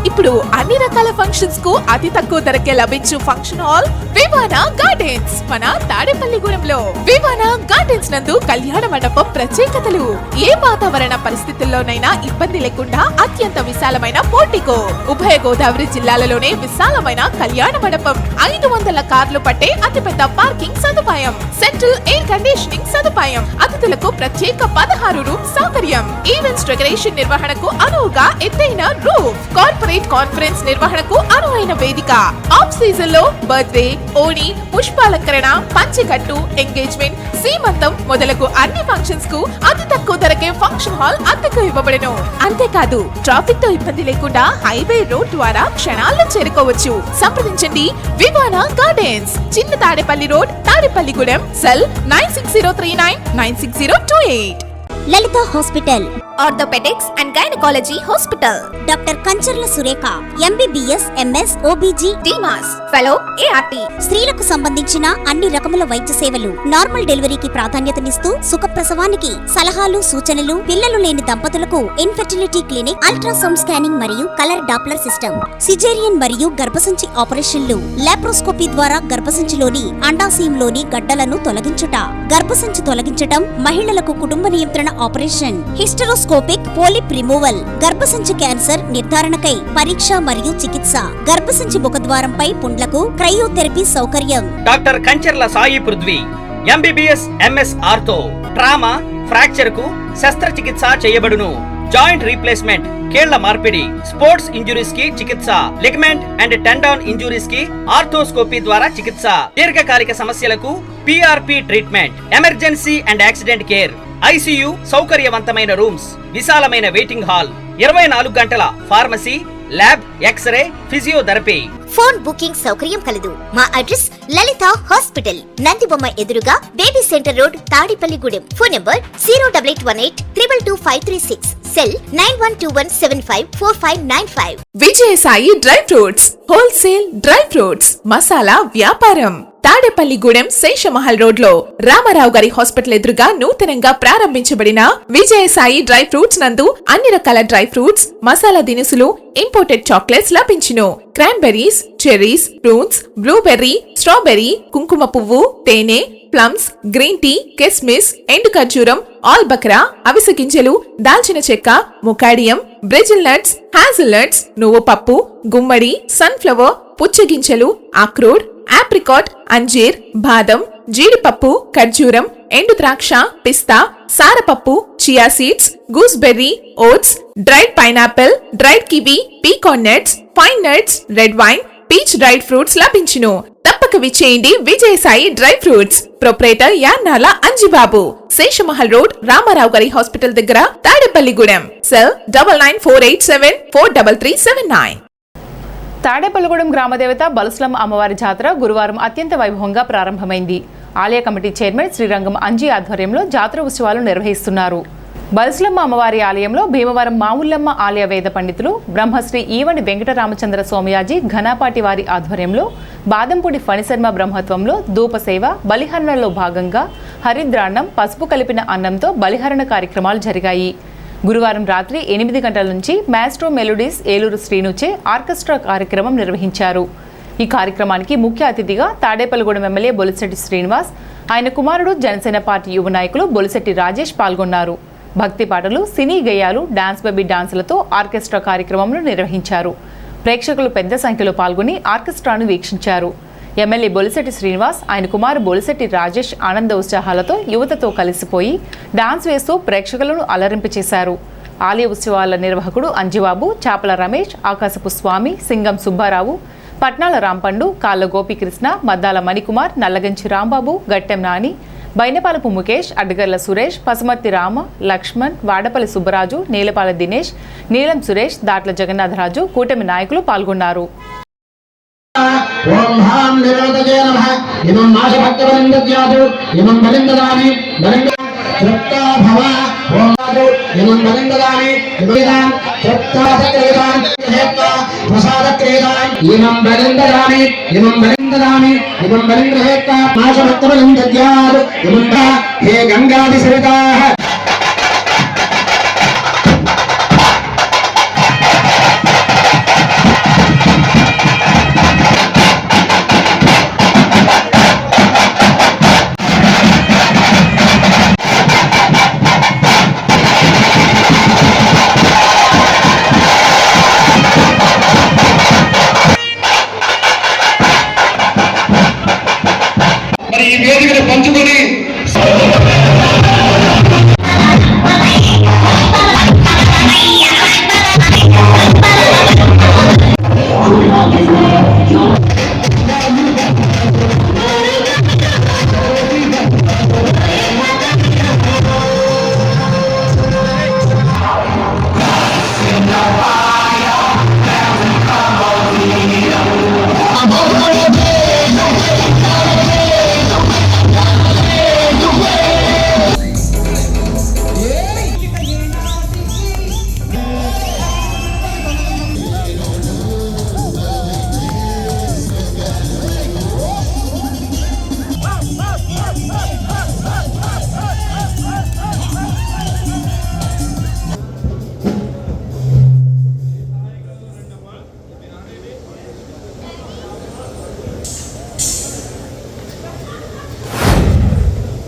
ఇప్పుడు అన్ని రకాల ఫంక్షన్స్ కు అతి తక్కువ ధరకే లభించు ఫంక్షన్ హాల్ వివానా గార్డెన్స్ మన తాడేపల్లిగూడెంలో. వివానా గార్డెన్స్ నందు కళ్యాణ మండపం ప్రత్యేకతలు. ఏ వాతావరణ పరిస్థితుల్లోనైనా ఇబ్బంది లేకుండా అత్యంత విశాలమైన పోర్టికో, ఉభయ గోదావరి జిల్లాలలోనే విశాలమైన కళ్యాణ మండపం, 500 కార్లు పట్టే అతిపెద్ద పార్కింగ్ సదుపాయం, సెంట్రల్ ఎయిర్ కండిషనింగ్ సదుపాయం, అతిథులకు ప్రత్యేక 16 రూమ్ సౌకర్యం, ఈవెంట్స్ డెకరేషన్ నిర్వహణకు అనువుగా ఎత్తైన రూఫ్, కార్పొరేట్ కాన్ఫరెన్స్ నిర్వహణకు అనువైన వేదిక, ఆఫ్ సీజన్ లో బర్త్డే, ఓణి, పుష్పాలంకరణ, పంచెకట్టు, ఎంగేజ్మెంట్, సీమంతం మొదలగు అన్ని ఫంక్షన్స్ కు అతి తక్కువ ధరకే ఫంక్షన్ హాల్ అద్దెకు ఇవ్వబడును. అంతేకాదు ట్రాఫిక్ తో ఇబ్బంది లేకుండా హైవే రోడ్ ద్వారా క్షణాల్లో చేరుకోవచ్చు. సంప్రదించండి Vivana Gardens, Chinna Tadepalli road, Tadepalligudem. Cell 9603996028. Lalitha hospital orthopaedics and gynaecology hospital. Doctor Kancharla Surekha MBBS MS OBG డిమాస్ ఫెలో ART. స్త్రీలకు సంబంధించిన అన్ని రకముల వైద్య సేవలు, నార్మల్ డెలివరీకి ప్రాధాన్యతనిస్తూ సుఖప్రసవానికి సలహాలు సూచనలు, పిల్లలు లేని దంపతులకు ఇన్ఫెర్టిలిటీ క్లినిక్, అల్ట్రాసౌండ్ స్కానింగ్ మరియు కలర్ డాప్లర్ సిస్టమ్, సిజేరియన్ మరియు గర్భసంచి ఆపరేషన్లు, లాప్రోస్కోపీ ద్వారా గర్భసంచిలోని అండాశయంలోని గడ్డలను తొలగించుట, గర్భసంచి తొలగించటం, మహిళలకు కుటుంబ నియంత్రణ ఆపరేషన్, హిస్టరోస్కోపిక్ పోలిప్ రిమూవల్, గర్భసంచి క్యాన్సర్ నిర్ధారణకై పరీక్ష మరియు చికిత్స, గర్భసంచి ముఖద్వారంపై పుండ్లకు క్రయోథెరపీ సౌకర్యం. Doctor Kancharla Sai Prithvi MBBS MS ortho, trauma, fracture కు శస్త్రచికిత్స చేయబడును. జాయింట్ రీప్లేస్మెంట్, కీళ్ల మార్పిడి, స్పోర్ట్స్ ఇంజురీస్ కి చికిత్స, లిగమెంట్ అండ్ టెండాన్ ఇంజురీస్ కి ఆర్థోస్కోపీ ద్వారా చికిత్స, దీర్ఘకాలిక సమస్యలకు PRP treatment, emergency and accident care, ICU సౌకర్యవంతమైన రూమ్స్, విశాలమైన వెయిటింగ్ హాల్, 24 గంటల pharmacy, lab, x-ray, physiotherapy. Phone booking సౌకర్యం కలదు. మా అడ్రస్ లలిత హాస్పిటల్, నందిబొమ్మ ఎదురుగా, baby centre road, Tadepalligudem. Phone number 08818 222 536. Cell 9121754595. Vijayasai dry fruits wholesale dry fruits masala వ్యాపారం. తాడేపల్లిగూడెం శేషమహల్ రోడ్ లో రామారావు గారి హాస్పిటల్ ఎదురుగా నూతనంగా ప్రారంభించబడిన విజయసాయి డ్రై ఫ్రూట్స్ నందు అన్ని రకాల డ్రై ఫ్రూట్స్, మసాలా దినుసులు, ఇంపోర్టెడ్ చాక్లెట్స్ లభించును. Cranberries, cherries, fruits, blueberry, strawberry, కుంకుమ పువ్వు, తేనె, ప్లమ్స్, గ్రీన్ టీ, కిస్మిస్, ఎండు ఖర్జూరం, ఆల్బక్రా, అవిసె గింజలు, దాల్చిన చెక్క, ముకాడియం, బ్రెజిల్ నట్స్, హ్యాజిల్ నట్స్, నువ్వు పప్పు, గుమ్మడి, సన్ఫ్లవర్, పుచ్చగింజలు, అక్రోడ్, ఆప్రికాట్, అంజీర్, బాదం, జీడిపప్పు, ఖర్జూరం, ఎండు ద్రాక్ష, పిస్తా, సారపప్పు, chia seeds, gooseberry, oats, dried pineapple, dried kiwi, pecan nuts, fine nuts, red wine, peach dried fruits లభించును. తప్పక విచ్చేయండి Vijayasai dry fruits. Proprietor Yannala Anjibabu, Seshamahal road, Ramarao గారి హాస్పిటల్ దగ్గర, తాడేపల్లిగూడెం. సెల్ 9948743379. తాడేపల్లిగూడెం గ్రామదేవత బలుస్లమ్మ అమ్మవారి జాతర గురువారం అత్యంత వైభవంగా ప్రారంభమైంది. ఆలయ కమిటీ చైర్మన్ శ్రీరంగం అంజీ ఆధ్వర్యంలో జాతర ఉత్సవాలు నిర్వహిస్తున్నారు. బలుస్లమ్మ అమ్మవారి ఆలయంలో భీమవరం మావుల్లమ్మ ఆలయ వేద పండితులు బ్రహ్మశ్రీ ఈవని వెంకటరామచంద్ర స్వామియాజీ ఘనాపాటి వారి ఆధ్వర్యంలో బాదంపూడి ఫణిశర్మ బ్రహ్మత్వంలో ధూపసేవ, బలిహరణలో భాగంగా హరిద్రాన్నం, పసుపు కలిపిన అన్నంతో బలిహరణ కార్యక్రమాలు జరిగాయి. గురువారం రాత్రి 8 గంటల నుంచి మాస్ట్రో మెలోడీస్ ఏలూరు శ్రీనుచే ఆర్కెస్ట్రా కార్యక్రమం నిర్వహించారు. ఈ కార్యక్రమానికి ముఖ్య అతిథిగా తాడేపల్లిగూడెం ఎమ్మెల్యే బొలిశెట్టి శ్రీనివాస్, ఆయన కుమారుడు జనసేన పార్టీ యువ నాయకులు బొలిశెట్టి రాజేష్ పాల్గొన్నారు. భక్తి పాటలు, సినీ గేయాలు, డాన్స్ బేబీ డాన్సులతో ఆర్కెస్ట్రా కార్యక్రమంలో నిర్వహించారు. ప్రేక్షకులు పెద్ద సంఖ్యలో పాల్గొని ఆర్కెస్ట్రాను వీక్షించారు. ఎమ్మెల్యే బొలిశెట్టి శ్రీనివాస్, ఆయన కుమారు బొలిశెట్టి రాజేష్ ఆనంద ఉత్సాహాలతో యువతతో కలిసిపోయి డాన్స్ వేస్తూ ప్రేక్షకులను అలరింపచేశారు. ఆలయ ఉత్సవాల నిర్వాహకుడు అంజిబాబు, చాపల రమేష్, ఆకాశపు స్వామి, సింగం సుబ్బారావు, పట్నాల రాంపండు, కాళ్ళ గోపీకృష్ణ, మద్దాల మణికుమార్, నల్లగంచి రాంబాబు, గట్టెం నాని, బైనపాలపు ముఖేష్, అడ్డగర్ల సురేష్, పసుమర్తి రామ, లక్ష్మణ్, వాడపల్లి సుబ్బరాజు, నీలపాల దినేష్, నీలం సురేష్, దాట్ల జగన్నాథరాజు, కూటమి నాయకులు పాల్గొన్నారు. ఓం హాం నిరోధజే నమః. ఇమం మాసభక్తవలిందజ్ఞాతు ఇమం బలిందదామి బలింద శ్రక్తా భవ. ఓం మాదు ఇమం బలిందదామి ఇమం శ్రక్తాసక్రేదాన్ హేత్వ ప్రసాదక్రేదాన్ ఇమం బలిందదామి ఇమం బలిందదామి ఇమం బలింద హేత్వ మాసభక్తవలిందజ్ఞాతు ఇమం హే గంగాది సరితాః. ఈ వేదికను పంచుకొని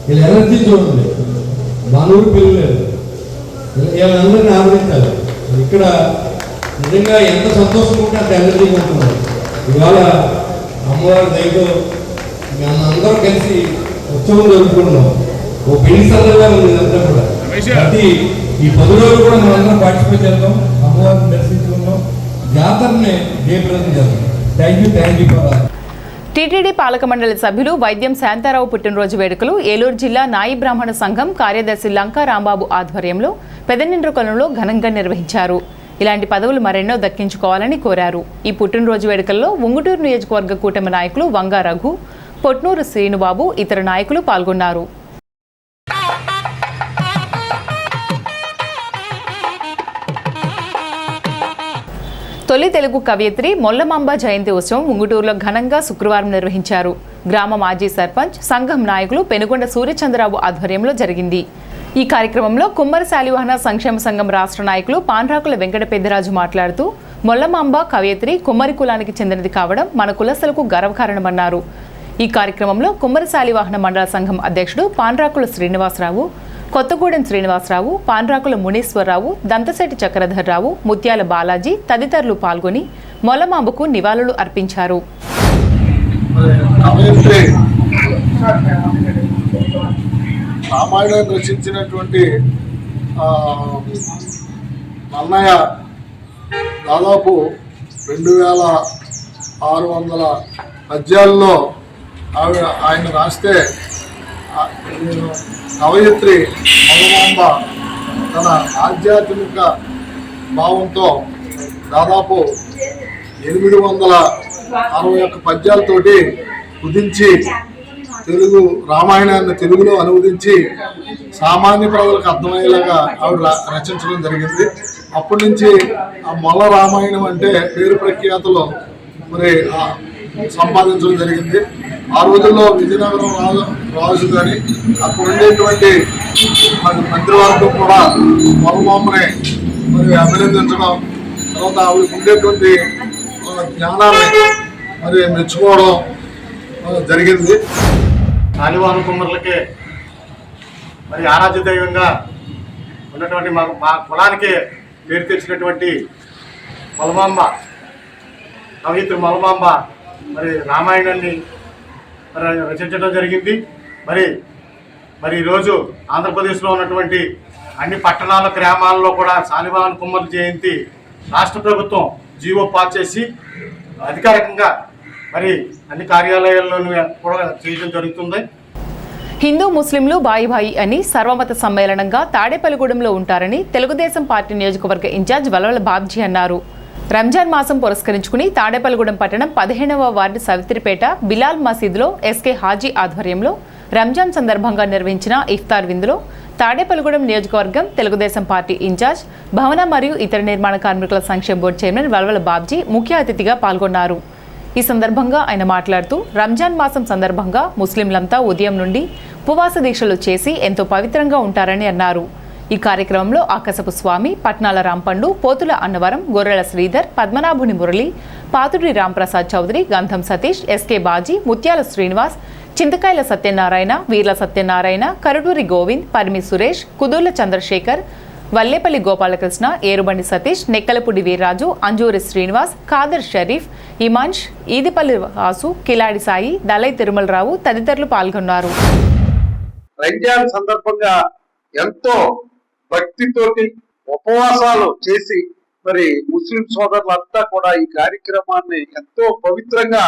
వీళ్ళ ఎనర్జీ చూడండి, మనూరు పిల్లలు వీళ్ళందరినీ ఆదరించాలి. ఇక్కడ నిజంగా ఎంత సంతోషంగా ఉంటే అంత ఎనర్జీగా ఉంటున్నారు. ఇవాళ అమ్మవారి దయతో మేము అందరం కలిసి ఉత్సవం జరుపుకుంటున్నాం. ఓ పెళ్లి సందర్భంగా ఉంది ఇదంతా కూడా. అది ఈ 10 రోజులు కూడా మనందరం పార్టిసిపేట్ చేద్దాం, అమ్మవారిని దర్శించుకుందాం, జాతరని జయప్రదం చేద్దాం. Thank you for all. TTD పాలక మండలి సభ్యులు వైద్యం శాంతారావు పుట్టినరోజు వేడుకలు ఏలూరు జిల్లా నాయి బ్రాహ్మణ సంఘం కార్యదర్శి లంకా రాంబాబు ఆధ్వర్యంలో పెదనిండ్రుకొలంలో ఘనంగా నిర్వహించారు. ఇలాంటి పదవులు మరెన్నో దక్కించుకోవాలని కోరారు. ఈ పుట్టినరోజు వేడుకల్లో ఉంగుటూరు నియోజకవర్గ కూటమి నాయకులు వంగా రఘు, పొట్నూరు శ్రీనుబాబు, ఇతర నాయకులు పాల్గొన్నారు. తొలి తెలుగు కవయిత్రి మొల్లమాంబ జయంతి ఉత్సవం ఉంగుటూరులో ఘనంగా శుక్రవారం నిర్వహించారు. గ్రామ మాజీ సర్పంచ్, సంఘం నాయకులు పెనుగొండ సూర్యచంద్రరావు ఆధ్వర్యంలో జరిగింది. ఈ కార్యక్రమంలో కుమ్మరి శాలివాహన సంక్షేమ సంఘం రాష్ట్ర నాయకులు పాన్రాకుల వెంకట పెద్దరాజు మాట్లాడుతూ మొల్లమాంబ కవయిత్రి కుమ్మరి కులానికి చెందినది కావడం మన కులస్తులకు గర్వకారణమన్నారు. ఈ కార్యక్రమంలో కుమ్మరి శాలివాహన మండల సంఘం అధ్యక్షుడు పాన్రాకుల శ్రీనివాసరావు, కొత్తగూడెం శ్రీనివాసరావు, పాన్రాకుల మునీశ్వరరావు, దంతశెట్టి చక్రధర్రావు, ముత్యాల బాలాజీ తదితరులు పాల్గొని మొల్లమాంబకు నివాళులు అర్పించారు. రామాయణాన్ని రచించినటువంటి నన్నయ్య దాదాపు 2600 పద్యాల్లో ఆయన రాస్తే కవయిత్రి మొల్లమాంబ తన ఆధ్యాత్మిక భావంతో దాదాపు 861 పద్యాలతోటి కుదించి తెలుగు రామాయణాన్ని తెలుగులో అనువదించి సామాన్య ప్రజలకు అర్థమయ్యేలాగా ఆవిడ రచించడం జరిగింది. అప్పటి నుంచి ఆ మొల్ల రామాయణం అంటే పేరు ప్రఖ్యాతలు మరి సంపాదించడం జరిగింది. ఆ రోజుల్లో విజయనగరం రాజు కానీ అక్కడ ఉండేటువంటి మంత్రివర్గం కూడా మొల్లమాంబని మరి అభినందించడం, తర్వాత ఆవిడకు ఉండేటువంటి జ్ఞానాన్ని మరి మెచ్చుకోవడం జరిగింది. శాలివాహన కుమ్మరులకే మరి ఆరాధ్య దైవంగా ఉన్నటువంటి మా కులానికి పేరు తెచ్చినటువంటి మొల్లమాంబ కవయిత్రి మొల్లమాంబ మరి రామాయణాన్ని రచించడం జరిగింది. మరి ఈరోజు ఆంధ్రప్రదేశ్లో ఉన్నటువంటి అన్ని పట్టణాల గ్రామాల్లో కూడా శాలివాహన కుమ్మరుల జయంతి రాష్ట్ర ప్రభుత్వం జీవో పాస్ చేసి అధికారికంగా మరి అన్ని కార్యాలయాల్లోనూ కూడా చేయడం జరుగుతుంది. హిందూ ముస్లింలు బాయి బాయి అని సర్వమత సమ్మేళనంగా తాడేపల్లిగూడెంలో ఉంటారని తెలుగుదేశం పార్టీ నియోజకవర్గ ఇన్ఛార్జ్ వలవల బాబ్జీ అన్నారు. రంజాన్ మాసం పురస్కరించుకుని తాడేపల్లిగూడెం పట్టణం 15వ వార్డు సవిత్రిపేట బిలాల్ మసీదులో ఎస్కే హాజీ ఆధ్వర్యంలో రంజాన్ సందర్భంగా నిర్వహించిన ఇఫ్తార్ విందులో తాడేపల్లిగూడెం నియోజకవర్గం తెలుగుదేశం పార్టీ ఇన్ఛార్జ్, భవన మరియు ఇతర నిర్మాణ కార్మికుల సంక్షేమ బోర్డు చైర్మన్ వలవల బాబ్జీ ముఖ్య అతిథిగా పాల్గొన్నారు. ఈ సందర్భంగా ఆయన మాట్లాడుతూ రంజాన్ మాసం సందర్భంగా ముస్లింలంతా ఉదయం నుండి ఉపవాస దీక్షలు చేసి ఎంతో పవిత్రంగా ఉంటారని అన్నారు. ఈ కార్యక్రమంలో ఆకాశపు స్వామి, పట్నాల రాంపండు, పోతుల అన్నవరం, గొర్రెల శ్రీధర్, పద్మనాభుని మురళి, పాతుడి రాంప్రసాద్ చౌదరి, గంధం సతీష్, ఎస్కే బాజీ, ముత్యాల శ్రీనివాస్, చింతకాయల సత్యనారాయణ, వీర్ల సత్యనారాయణ, కరుటూరి గోవింద్, పరిమి సురేష్, కుదూర్ల చంద్రశేఖర్, వల్లేపల్లి గోపాలకృష్ణ, ఏరుబండి సతీష్, నెక్కలపూడి వీర్రాజు, అంజూరి శ్రీనివాస్, ఖాదర్ షరీఫ్, ఇమాన్ష్, ఈదిపల్లి వాసు, కిలాడి సాయి, దలై తిరుమలరావు తదితరులు పాల్గొన్నారు. రంజాన్ సందర్భంగా ఎంతో భక్తితోటి ఉపవాసాలు చేసి మరి ముస్లిం సోదరులంతా కూడా ఈ కార్యక్రమాన్ని ఎంతో పవిత్రంగా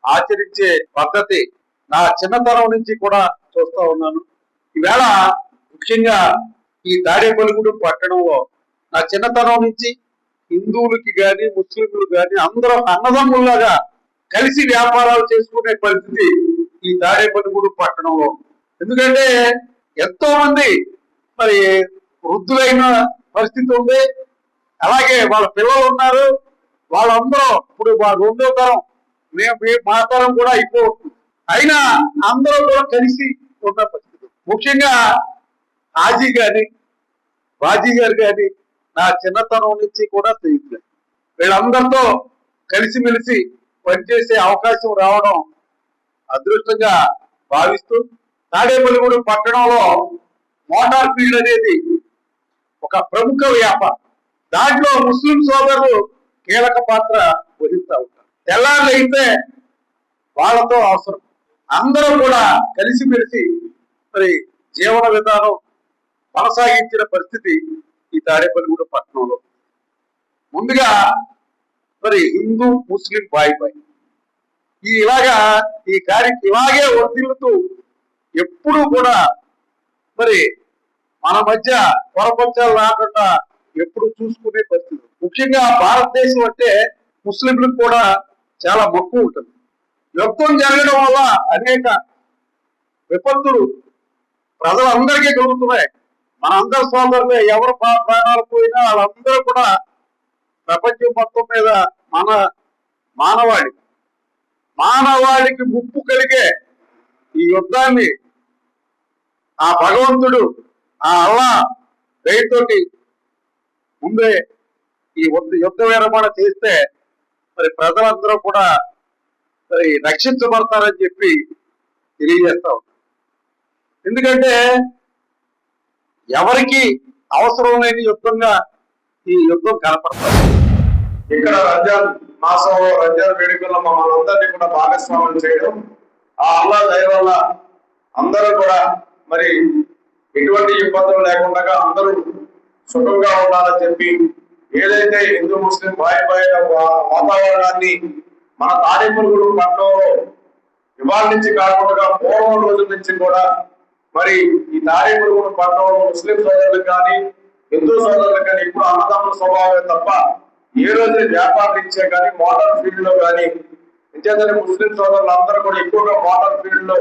ఆచరించే పద్ధతి నా చిన్నతనం నుంచి కూడా చూస్తా ఉన్నాను. ఈవేళ ముఖ్యంగా ఈ తాడేపల్లిగూడెం పట్టణంలో నా చిన్నతనం నుంచి హిందువులకి గాని ముస్లింలు గాని అందరూ అన్నదమ్ముల్లాగా కలిసి వ్యాపారాలు చేసుకునే పరిస్థితి ఈ తాడేపల్లిగూడెం పట్టణంలో. ఎందుకంటే ఎంతో మంది మరి వృద్ధులైన పరిస్థితి ఉంది, అలాగే వాళ్ళ పిల్లలు ఉన్నారు, వాళ్ళందరూ ఇప్పుడు రెండో తరం మా తరం కూడా అయిపోతుంది, అయినా అందరూ కూడా కలిసి ఉన్న పరిస్థితి. ముఖ్యంగా హాజీ గాని బాజీ గారు కానీ నా చిన్నతనం నుంచి కూడా స్నేహితులే. వీళ్ళందరితో కలిసిమెలిసి పనిచేసే అవకాశం రావడం అదృష్టంగా భావిస్తూ తాడేపల్లిగూడెం పట్టణంలో మోటార్ ఫీల్డ్ అనేది ఒక ప్రముఖ వ్యాపారం. దాంట్లో ముస్లిం సోదరులు కీలక పాత్ర వహిస్తూ ఉంటారు. తెల్లారులు అయితే వాళ్ళతో అవసరం. అందరూ కూడా కలిసిమెలిసి మరి జీవన విధానం కొనసాగించిన పరిస్థితి ఈ తాడేపల్లిగూడెం పట్టణంలో. ముందుగా మరి హిందూ ముస్లిం బాయ్ ఇలాగే వర్తిల్లుతూ ఎప్పుడూ కూడా మరి మన మధ్య పొరపంచాలు రాకుండా ఎప్పుడు చూసుకునే పరిస్థితి. ముఖ్యంగా భారతదేశం అంటే ముస్లింలకు కూడా చాలా మక్కువ ఉంటుంది. యుద్ధం జరగడం వల్ల అనేక విపత్తులు ప్రజలందరికీ కలుగుతున్నాయి. మన అందరి సోదరులే ఎవరు ప్రాణాలు పోయినా వాళ్ళందరూ కూడా ప్రపంచం మొత్తం మీద మానవాళికి ముప్పు కలిగే ఈ యుద్ధాన్ని ఆ భగవంతుడు ఆ అల్లా దయతోటి ముందే ఈ యుద్ధ విరమణ చేస్తే మరి ప్రజలందరూ కూడా మరి రక్షించబడతారని చెప్పి తెలియజేస్తాం. ఎందుకంటే ఎవరికి అవసరం లేని యుద్ధంగా ఈ యుద్ధం కనపడతారు. ఇక్కడ రంజాన్ మాసంలో రంజాన్ వేడుకల్లో మమ్మల్ని అందరినీ కూడా భాగస్వామ్యం చేయడం, ఆ అల్లా దయ వల్ల అందరూ కూడా మరి ఎటువంటి ఇబ్బందులు లేకుండా అందరూ సుఖంగా ఉండాలని చెప్పి ఏదైతే హిందూ ముస్లిం బాయ్ వాతావరణాన్ని మన తాడేపల్లిగూడెం పట్టణంలో ఇవాళ నుంచి కాకుండా పూర్వం రోజుల నుంచి కూడా మరి ఈ తాడేపల్లిగూడెం పట్టణంలో ముస్లిం సోదరులకు కానీ హిందూ సోదరులకు కానీ ఇప్పుడు అన్నదమ్ముల స్వభావమే తప్ప ఏ రోజు వ్యాపార రీత్యా కానీ మోటార్ ఫీల్డ్ లో కానీ నిజంగానే ముస్లిం సోదరులు అందరూ కూడా ఎక్కువగా మోటార్ ఫీల్డ్ లో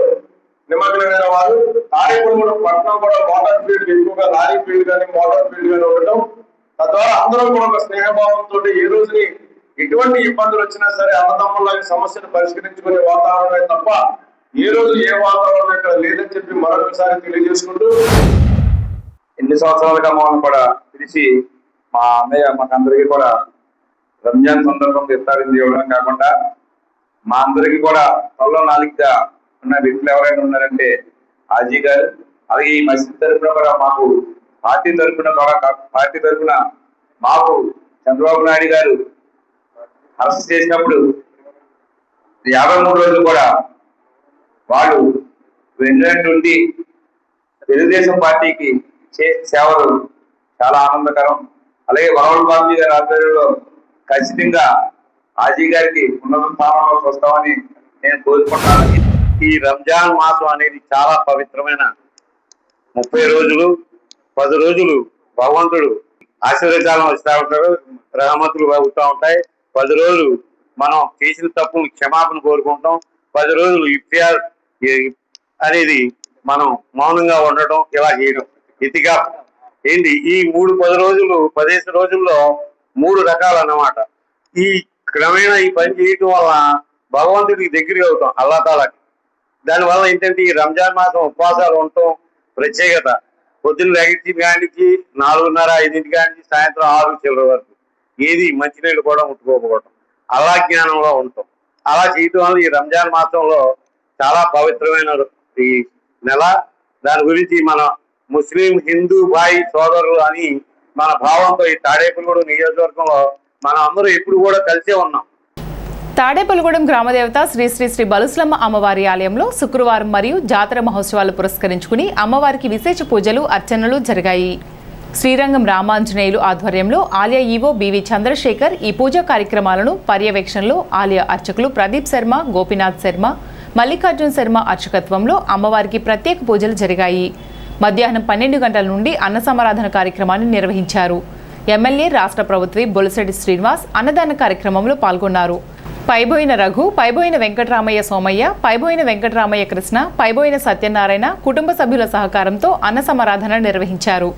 నిమగ్నమైన వారు. తాడేపల్లిగూడెం పట్టణం కూడా మోటార్ ఫీల్డ్ ఎక్కువగా లారీ ఫీల్డ్ కానీ మోటార్ ఫీల్డ్ కానీ ఉండటం, తద్వారా అందరూ కూడా ఒక స్నేహభావంతో ఏ రోజుని ఎటువంటి ఇబ్బందులు వచ్చినా సరే అన్నదమ్ములాగా సమస్యను పరిష్కరించుకునే వాతావరణమే తప్ప ఏ రోజు ఏ వాతావరణం ఇక్కడ లేదని చెప్పి మరొకసారి తెలియజేసుకుంటూ, ఎన్ని సంవత్సరాలుగా మమ్మల్ని కూడా పిలిచి మా అన్నయ్య మాకందరికీ కూడా రంజాన్ సందర్భంగా ఇఫ్తారింది ఇవ్వడం కాకుండా మా అందరికీ కూడా తొల్ల నాలుగుగా ఉన్న వ్యక్తులు ఎవరైనా ఉన్నారంటే ఆజీ గారు. అలాగే ఈ మసీద్ తరఫున కూడా మాకు పార్టీ తరఫున మాకు చంద్రబాబు నాయుడు గారు అరెస్ట్ చేసినప్పుడు 53 రోజులు కూడా వాళ్ళు వెంటనే ఉండి తెలుగుదేశం పార్టీకి చేసే సేవలు చాలా ఆనందకరం. అలాగే వరవల్ బాబు గారి ఆధ్వర్యంలో ఖచ్చితంగా ఆజీ గారికి ఉన్నత స్థానంలో వస్తామని నేను కోరుకుంటున్నాను. ఈ రంజాన్ మాసం అనేది చాలా పవిత్రమైన 30 రోజులు 10 రోజులు భగవంతుడు ఆశీర్వచాలను వస్తూ ఉంటారు, రహమతులు అవుతూ ఉంటాయి. 10 రోజులు మనం చేసిన తప్పులు క్షమాపణ కోరుకుంటాం. 10 రోజులు ఇఫ్తియార్ అనేది మనం మౌనంగా ఉండటం, ఇలా చేయడం ఇతిగా ఏంటి. ఈ 10 రోజులు 15 రోజుల్లో 3 రకాలు అన్నమాట. ఈ క్రమేణా ఈ పని చేయటం వల్ల భగవంతుడికి దగ్గరగా అవుతాం, అల్లా తాలాకి. దానివల్ల ఏంటంటే ఈ రంజాన్ మాసం ఉపవాసాలు ఉండటం ప్రత్యేకత. పొద్దున్న లెగించి కానించి 4:30-5 కానించి సాయంత్రం 6 చిల్లర వరకు ఏది మంచినీళ్ళు కూడా ముట్టుకోకపోవడం, అల్లా జ్ఞానంలో ఉంటాం. అలా చేయటం వల్ల ఈ రంజాన్ మాసంలో చాలా పవిత్రమైన ఈ నెల. దాని గురించి మన ముస్లిం హిందూ భాయి సోదరులు అని మన భావంతో ఈ తాడేపల్లిగూడెం నియోజకవర్గంలో మనం అందరూ ఎప్పుడు కూడా కలిసే ఉన్నాం. తాడేపల్లిగూడెం గ్రామదేవత శ్రీ శ్రీ శ్రీ బలుస్లమ్మ అమ్మవారి ఆలయంలో శుక్రవారం మరియు జాతర మహోత్సవాలు పురస్కరించుకుని అమ్మవారికి విశేష పూజలు అర్చనలు జరిగాయి. శ్రీరంగం రామాంజనేయులు ఆధ్వర్యంలో ఆలయ ఈవో బివి చంద్రశేఖర్ ఈ పూజా కార్యక్రమాలను పర్యవేక్షణలో ఆలయ అర్చకులు ప్రదీప్ శర్మ, గోపీనాథ్ శర్మ, మల్లికార్జున్ శర్మ అర్చకత్వంలో అమ్మవారికి ప్రత్యేక పూజలు జరిగాయి. మధ్యాహ్నం 12 గంటల నుండి అన్న సమారాధన కార్యక్రమాన్ని నిర్వహించారు. ఎమ్మెల్యే రాష్ట్ర ప్రభుత్వ బొలిశెట్టి శ్రీనివాస్ అన్నదాన కార్యక్రమంలో పాల్గొన్నారు. పైబోయిన రఘు, పైబోయిన వెంకటరామయ్య సోమయ్య, పైబోయిన వెంకటరామయ్య కృష్ణ, పైబోయిన సత్యనారాయణ కుటుంబ సభ్యుల సహకారంతో అన్న సమారాధన నిర్వహించారు.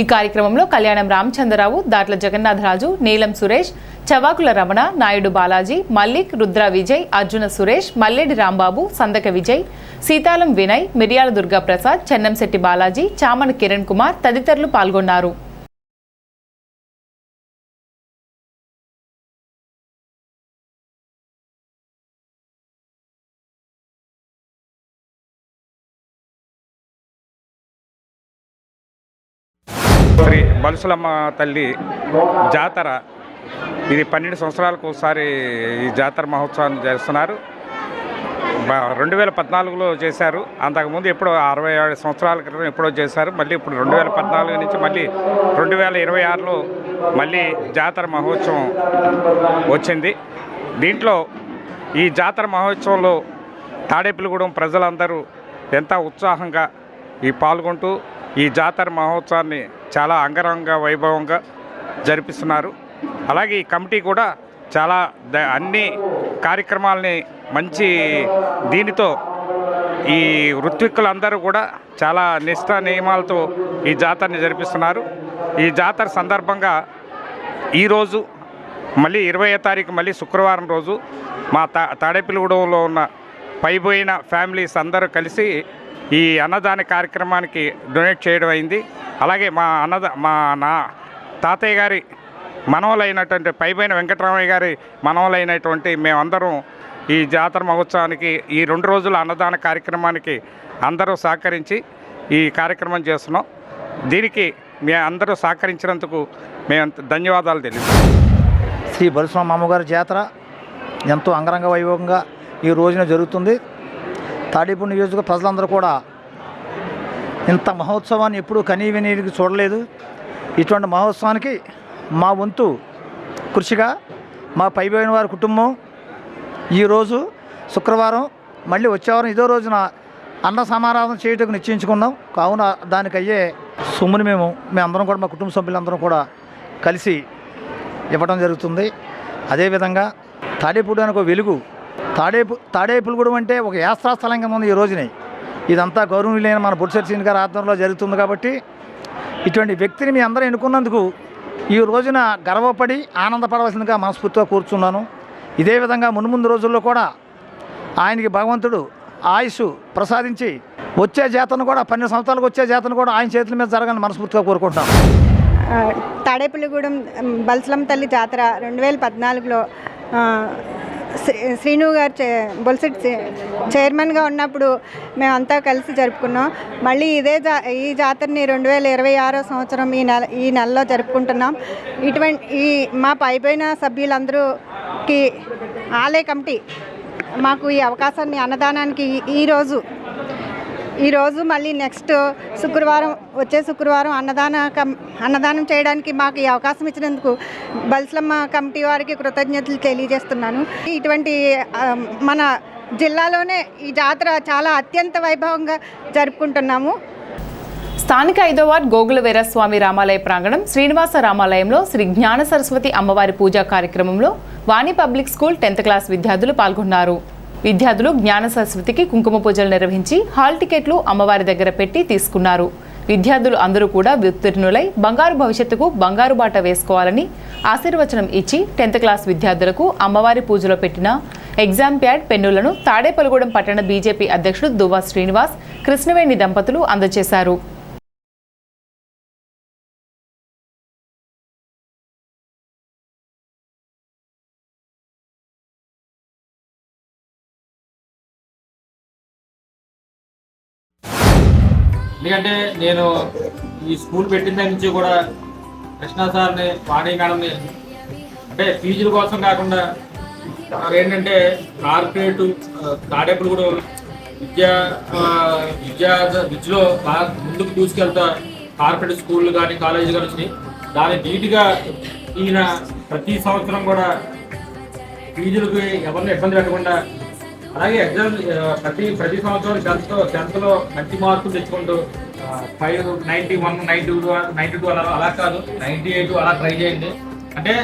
ఈ కార్యక్రమంలో కళ్యాణం రామచంద్రరావు, దాట్ల జగన్నాథరాజు, నీలం సురేష్, చవాకుల రమణ, నాయుడు బాలాజీ, మల్లిక్, రుద్ర విజయ్, అర్జున సురేష్, మల్లేడి రాంబాబు, సందక విజయ్, సీతాలం వినయ్, మిర్యాల దుర్గాప్రసాద్, చెన్నంశెట్టి బాలాజీ, చామన కిరణ్ కుమార్ తదితరులు పాల్గొన్నారు. శ్రీ బలుసులమ్మ తల్లి జాతర ఇది 12 సంవత్సరాలకు ఒకసారి ఈ జాతర మహోత్సవాన్ని చేస్తున్నారు. 2014లో చేశారు. అంతకుముందు ఎప్పుడో 67 సంవత్సరాల క్రితం ఎప్పుడో చేశారు. మళ్ళీ ఇప్పుడు 2014 నుంచి మళ్ళీ 2026లో మళ్ళీ జాతర మహోత్సవం వచ్చింది. దీంట్లో ఈ జాతర మహోత్సవంలో తాడేపల్లిగూడెం ప్రజలందరూ ఎంత ఉత్సాహంగా పాల్గొంటూ ఈ జాతర మహోత్సవాన్ని చాలా అంగరంగ వైభవంగా జరిపిస్తున్నారు. అలాగే ఈ కమిటీ కూడా చాలా అన్ని కార్యక్రమాలని మంచి దీనితో ఈ ఋత్విక్కులందరూ కూడా చాలా నిష్ఠ నియమాలతో ఈ జాతరని జరిపిస్తున్నారు. ఈ జాతర సందర్భంగా ఈరోజు మళ్ళీ 20వ తారీఖు మళ్ళీ శుక్రవారం రోజు మా తాడేపల్లిగూడెంలో ఉన్న పైపోయిన ఫ్యామిలీస్ అందరూ కలిసి ఈ అన్నదాన కార్యక్రమానికి డొనేట్ చేయడం అయింది. అలాగే మా తాతయ్య గారి మనవలైనటువంటి పైపోయిన వెంకటరామయ్య గారి మనవలైనటువంటి మేమందరం ఈ జాతర మహోత్సవానికి ఈ 2 రోజుల అన్నదాన కార్యక్రమానికి అందరూ సహకరించి ఈ కార్యక్రమం చేస్తున్నాం. దీనికి మీ అందరూ సహకరించినందుకు మేము ధన్యవాదాలు తెలుపుతున్నాం. శ్రీ బలుసులమ్మ అమ్మగారి జాతర ఎంతో అంగరంగ వైభవంగా ఈ రోజున జరుగుతుంది. తాడేపల్లి నియోజక ప్రజలందరూ కూడా ఇంత మహోత్సవాన్ని ఎప్పుడూ కనీవినీకి చూడలేదు. ఇటువంటి మహోత్సవానికి మా వంతు కృషిగా మా పైపోయిన వారి కుటుంబం ఈరోజు శుక్రవారం మళ్ళీ వచ్చేవారం ఇదో రోజున అన్న సమారాధన చేయటకు నిశ్చయించుకున్నాం. కావున దానికి అయ్యే సొమ్ముని మేమందరం కూడా మా కుటుంబ సభ్యులందరం కూడా కలిసి ఇవ్వడం జరుగుతుంది. అదేవిధంగా తాడేపల్లిగూడెం ఒక వెలుగు. తాడేపల్లిగూడెం అంటే ఒక యాత్రాస్థలంగా ఉంది ఈ రోజునే. ఇదంతా గౌరవనీయులైన మన బొత్స సత్యనారాయణ గారి ఆధ్వర్యంలో జరుగుతుంది కాబట్టి ఇటువంటి వ్యక్తిని మీ అందరూ ఎన్నుకున్నందుకు ఈ రోజున గర్వపడి ఆనందపడవలసిందిగా మనస్ఫూర్తిగా కూర్చున్నాను. ఇదే విధంగా మున్ముందు రోజుల్లో కూడా ఆయనకి భగవంతుడు ఆయుష్ ప్రసాదించి వచ్చే జాతరను కూడా 12 సంవత్సరాలకు వచ్చే జాతరను కూడా ఆయన చేతుల మీద జరగాలని మనస్ఫూర్తిగా కోరుకుంటాం. తాడేపల్లిగూడెం బలుసులమ్మ తల్లి జాతర 2014లో శ్రీను గారు బొలిసెట్టి చైర్మన్గా ఉన్నప్పుడు మేమంతా కలిసి జరుపుకున్నాం. మళ్ళీ ఈ జాతరని 2026 సంవత్సరం ఈ నెలలో జరుపుకుంటున్నాం. ఈ మా పైపోయిన సభ్యులందరూకి ఆలయ కమిటీ మాకు ఈ అవకాశాన్ని అన్నదానానికి ఈరోజు మళ్ళీ నెక్స్ట్ శుక్రవారం వచ్చే శుక్రవారం అన్నదానం చేయడానికి మాకు ఈ అవకాశం ఇచ్చినందుకు బలుసులమ్మ కమిటీ వారికి కృతజ్ఞతలు తెలియజేస్తున్నాను. ఇటువంటి మన జిల్లాలోనే ఈ జాతర చాలా అత్యంత వైభవంగా జరుపుకుంటున్నాము. స్థానిక 5వ వార్డ్ గోగుల వీరస్వామి రామాలయ ప్రాంగణం శ్రీనివాస రామాలయంలో శ్రీ జ్ఞాన సరస్వతి అమ్మవారి పూజా కార్యక్రమంలో వాణి పబ్లిక్ స్కూల్ 10th క్లాస్ విద్యార్థులు పాల్గొన్నారు. విద్యార్థులు జ్ఞాన సరస్వతికి కుంకుమ పూజలు నిర్వహించి హాల్ టికెట్లు అమ్మవారి దగ్గర పెట్టి తీసుకున్నారు. విద్యార్థులు అందరూ కూడా ఉత్తీర్ణులై బంగారు భవిష్యత్తుకు బంగారు బాట వేసుకోవాలని ఆశీర్వచనం ఇచ్చి 10th క్లాస్ విద్యార్థులకు అమ్మవారి పూజలో పెట్టిన ఎగ్జామ్ ప్యాడ్ పెన్నులను తాడేపల్లిగూడెం పట్టణ బీజేపీ అధ్యక్షుడు దువ్వా శ్రీనివాస్ కృష్ణవేణి దంపతులు అందజేశారు. ఎందుకంటే నేను ఈ స్కూల్ పెట్టిన దగ్గర నుంచి కూడా కృష్ణా సార్ని వాణి మేడంని అంటే ఫీజుల కోసం కాకుండా ఏంటంటే కార్పొరేట్ తాడేపల్లిగూడెం విద్యలో బాగా ముందుకు తీసుకెళ్తా కార్పొరేట్ స్కూళ్ళు కానీ కాలేజీలు కానీ వచ్చినాయి. దాని నీట్గా ఈయన ప్రతి సంవత్సరం కూడా ఫీజులకు ఎవరిని ఇబ్బంది పెట్టకుండా అలాగే ఎగ్జామ్ ప్రతి సంవత్సరం టెన్త్లో మంచి మార్కులు తెచ్చుకుంటూ 91, 92 అలా కాదు 98 అలా ట్రై చేయండి. అంటే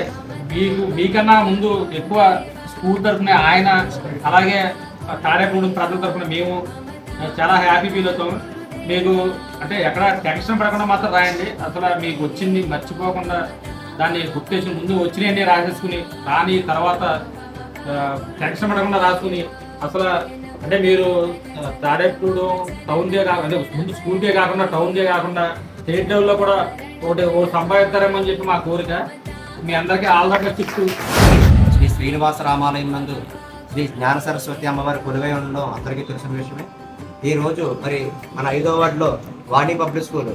మీకన్నా ముందు ఎక్కువ స్కూల్ తరఫున ఆయన అలాగే తాడేపల్లిగూడెం ప్రజల తరఫున మేము చాలా హ్యాపీ ఫీల్ అవుతాము. మీకు అంటే ఎక్కడ టెన్షన్ పడకుండా మాత్రం రాయండి. అసలు మీకు వచ్చింది మర్చిపోకుండా దాన్ని గుర్తు చేసి ముందు వచ్చినాయండి రాసేసుకుని కానీ తర్వాత టెన్షన్ పడకుండా రాసుకుని అసలు అంటే మీరు తాడేపల్లిగూడెం టౌన్దే కాకుండా ముందు స్కూల్కే కాకుండా టౌన్దే కాకుండా స్టేట్ లెవెల్లో కూడా ఒకటి సంపాదిస్తారేమో అని చెప్పి మా కోరిక. మీ అందరికీ ఆల్ ద బెస్ట్ చెప్తూ శ్రీ శ్రీనివాస రామాలయం నందు శ్రీ జ్ఞాన సరస్వతి అమ్మవారి కొలువై ఉండడం అందరికీ తెలిసిన విషయమే. ఈరోజు మరి మన 5వ వార్డులో వాణి పబ్లిక్ స్కూల్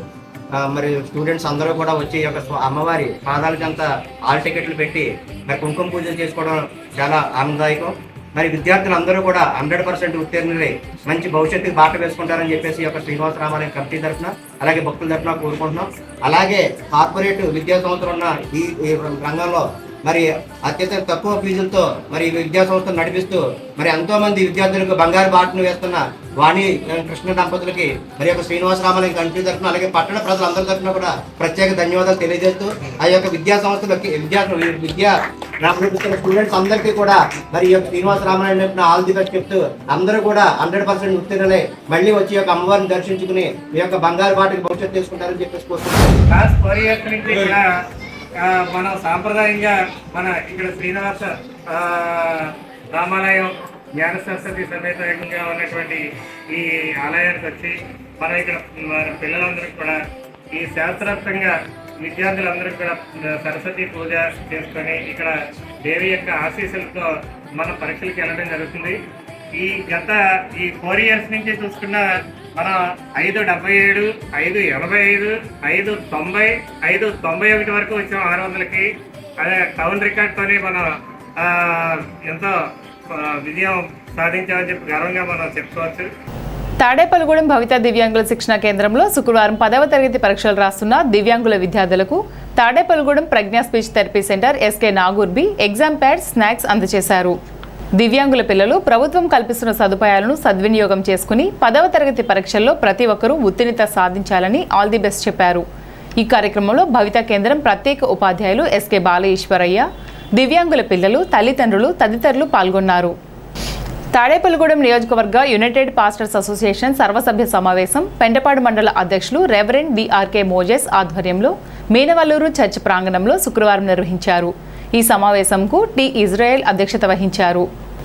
మరి స్టూడెంట్స్ అందరూ కూడా వచ్చి ఈ యొక్క అమ్మవారి పాదాలకంతా హాల్ టికెట్లు పెట్టి మరి కుంకుమ పూజలు చేసుకోవడం చాలా ఆనందదాయకం. మరి విద్యార్థులందరూ కూడా 100% ఉత్తీర్ణులై మంచి భవిష్యత్తుకి బాట వేసుకుంటారని చెప్పేసి ఈ యొక్క శ్రీనివాస రామాలయం కమిటీ తరఫున అలాగే భక్తుల తరఫున కోరుకుంటున్నాం. అలాగే కార్పొరేట్ విద్యా సంస్థలు ఉన్న ఈ రంగంలో మరి అత్యంత తక్కువ ఫీజులతో మరి విద్యా సంస్థలు నడిపిస్తూ మరి ఎంతో మంది విద్యార్థులకు బంగారు బాటను వేస్తున్న వాణి కృష్ణ దంపతులకి మరి యొక్క శ్రీనివాస రామాలయం కమిటీ తరఫున అలాగే పట్టణ ప్రజలందరి తరఫున కూడా ప్రత్యేక ధన్యవాదాలు తెలియజేస్తూ ఆ యొక్క విద్యా సంస్థలకి విద్యా నడిపిస్తున్న స్టూడెంట్స్ అందరికీ కూడా మరి ఈ యొక్క శ్రీనివాస రామాలయం ఆల్ ది బెస్ట్ చెప్తూ అందరూ కూడా 100% ఉత్తీర్ణులై మళ్ళీ వచ్చి యొక్క అమ్మవారిని దర్శించుకుని మీ యొక్క బంగారు బాటకి భవిష్యత్తు తీసుకుంటారని చెప్పేసి కోరుకుంటున్నాం. మనం సాంప్రదాయంగా మన ఇక్కడ శ్రీనివాస రామాలయం జ్ఞాన సరస్వతి సమేతంగా ఉన్నటువంటి ఈ ఆలయానికి వచ్చి మనం ఇక్కడ మన పిల్లలందరికీ కూడా ఈ శాస్త్రార్థంగా విద్యార్థులందరికీ కూడా సరస్వతి పూజ చేసుకొని ఇక్కడ దేవి యొక్క ఆశీస్సులతో మన పరీక్షలకు వెళ్ళడం జరుగుతుంది. ఈ గత 4 years నుంచి చూసుకున్న మనం 577, 585, 590, 591 వరకు వచ్చాం 600కి. అదే టౌన్ రికార్డ్తోనే మనం ఎంతో విజయం సాధించామని చెప్పి గర్వంగా మనం చెప్పుకోవచ్చు. తాడేపల్లిగూడెం భవిత దివ్యాంగుల శిక్షణ కేంద్రంలో శుక్రవారం 10వ తరగతి పరీక్షలు రాస్తున్న దివ్యాంగుల విద్యార్థులకు Tadepalligudem Pragna speech therapy centre SK Nagur B exam pad snacks అందజేశారు. దివ్యాంగుల పిల్లలు ప్రభుత్వం కల్పిస్తున్న సదుపాయాలను సద్వినియోగం చేసుకుని 10వ తరగతి పరీక్షల్లో ప్రతి ఒక్కరూ ఉత్తీర్ణత సాధించాలని ఆల్ ది బెస్ట్ చెప్పారు. ఈ కార్యక్రమంలో భవిత కేంద్రం ప్రత్యేక ఉపాధ్యాయులు ఎస్కే బాలఈశ్వరయ్య, దివ్యాంగుల పిల్లలు, తల్లిదండ్రులు తదితరులు పాల్గొన్నారు. తాడేపల్లిగూడెం నియోజకవర్గ యునైటెడ్ పాస్టర్స్ అసోసియేషన్ సర్వసభ్య సమావేశం పెంటపాడు మండల అధ్యక్షులు రెవరెండ్ డిఆర్కే మోజెస్ ఆధ్వర్యంలో మీనవల్లూరు చర్చ్ ప్రాంగణంలో శుక్రవారం నిర్వహించారు. ఈ సమావేశంకు టి ఇజ్రాయెల్ అధ్యక్షత వహించారు.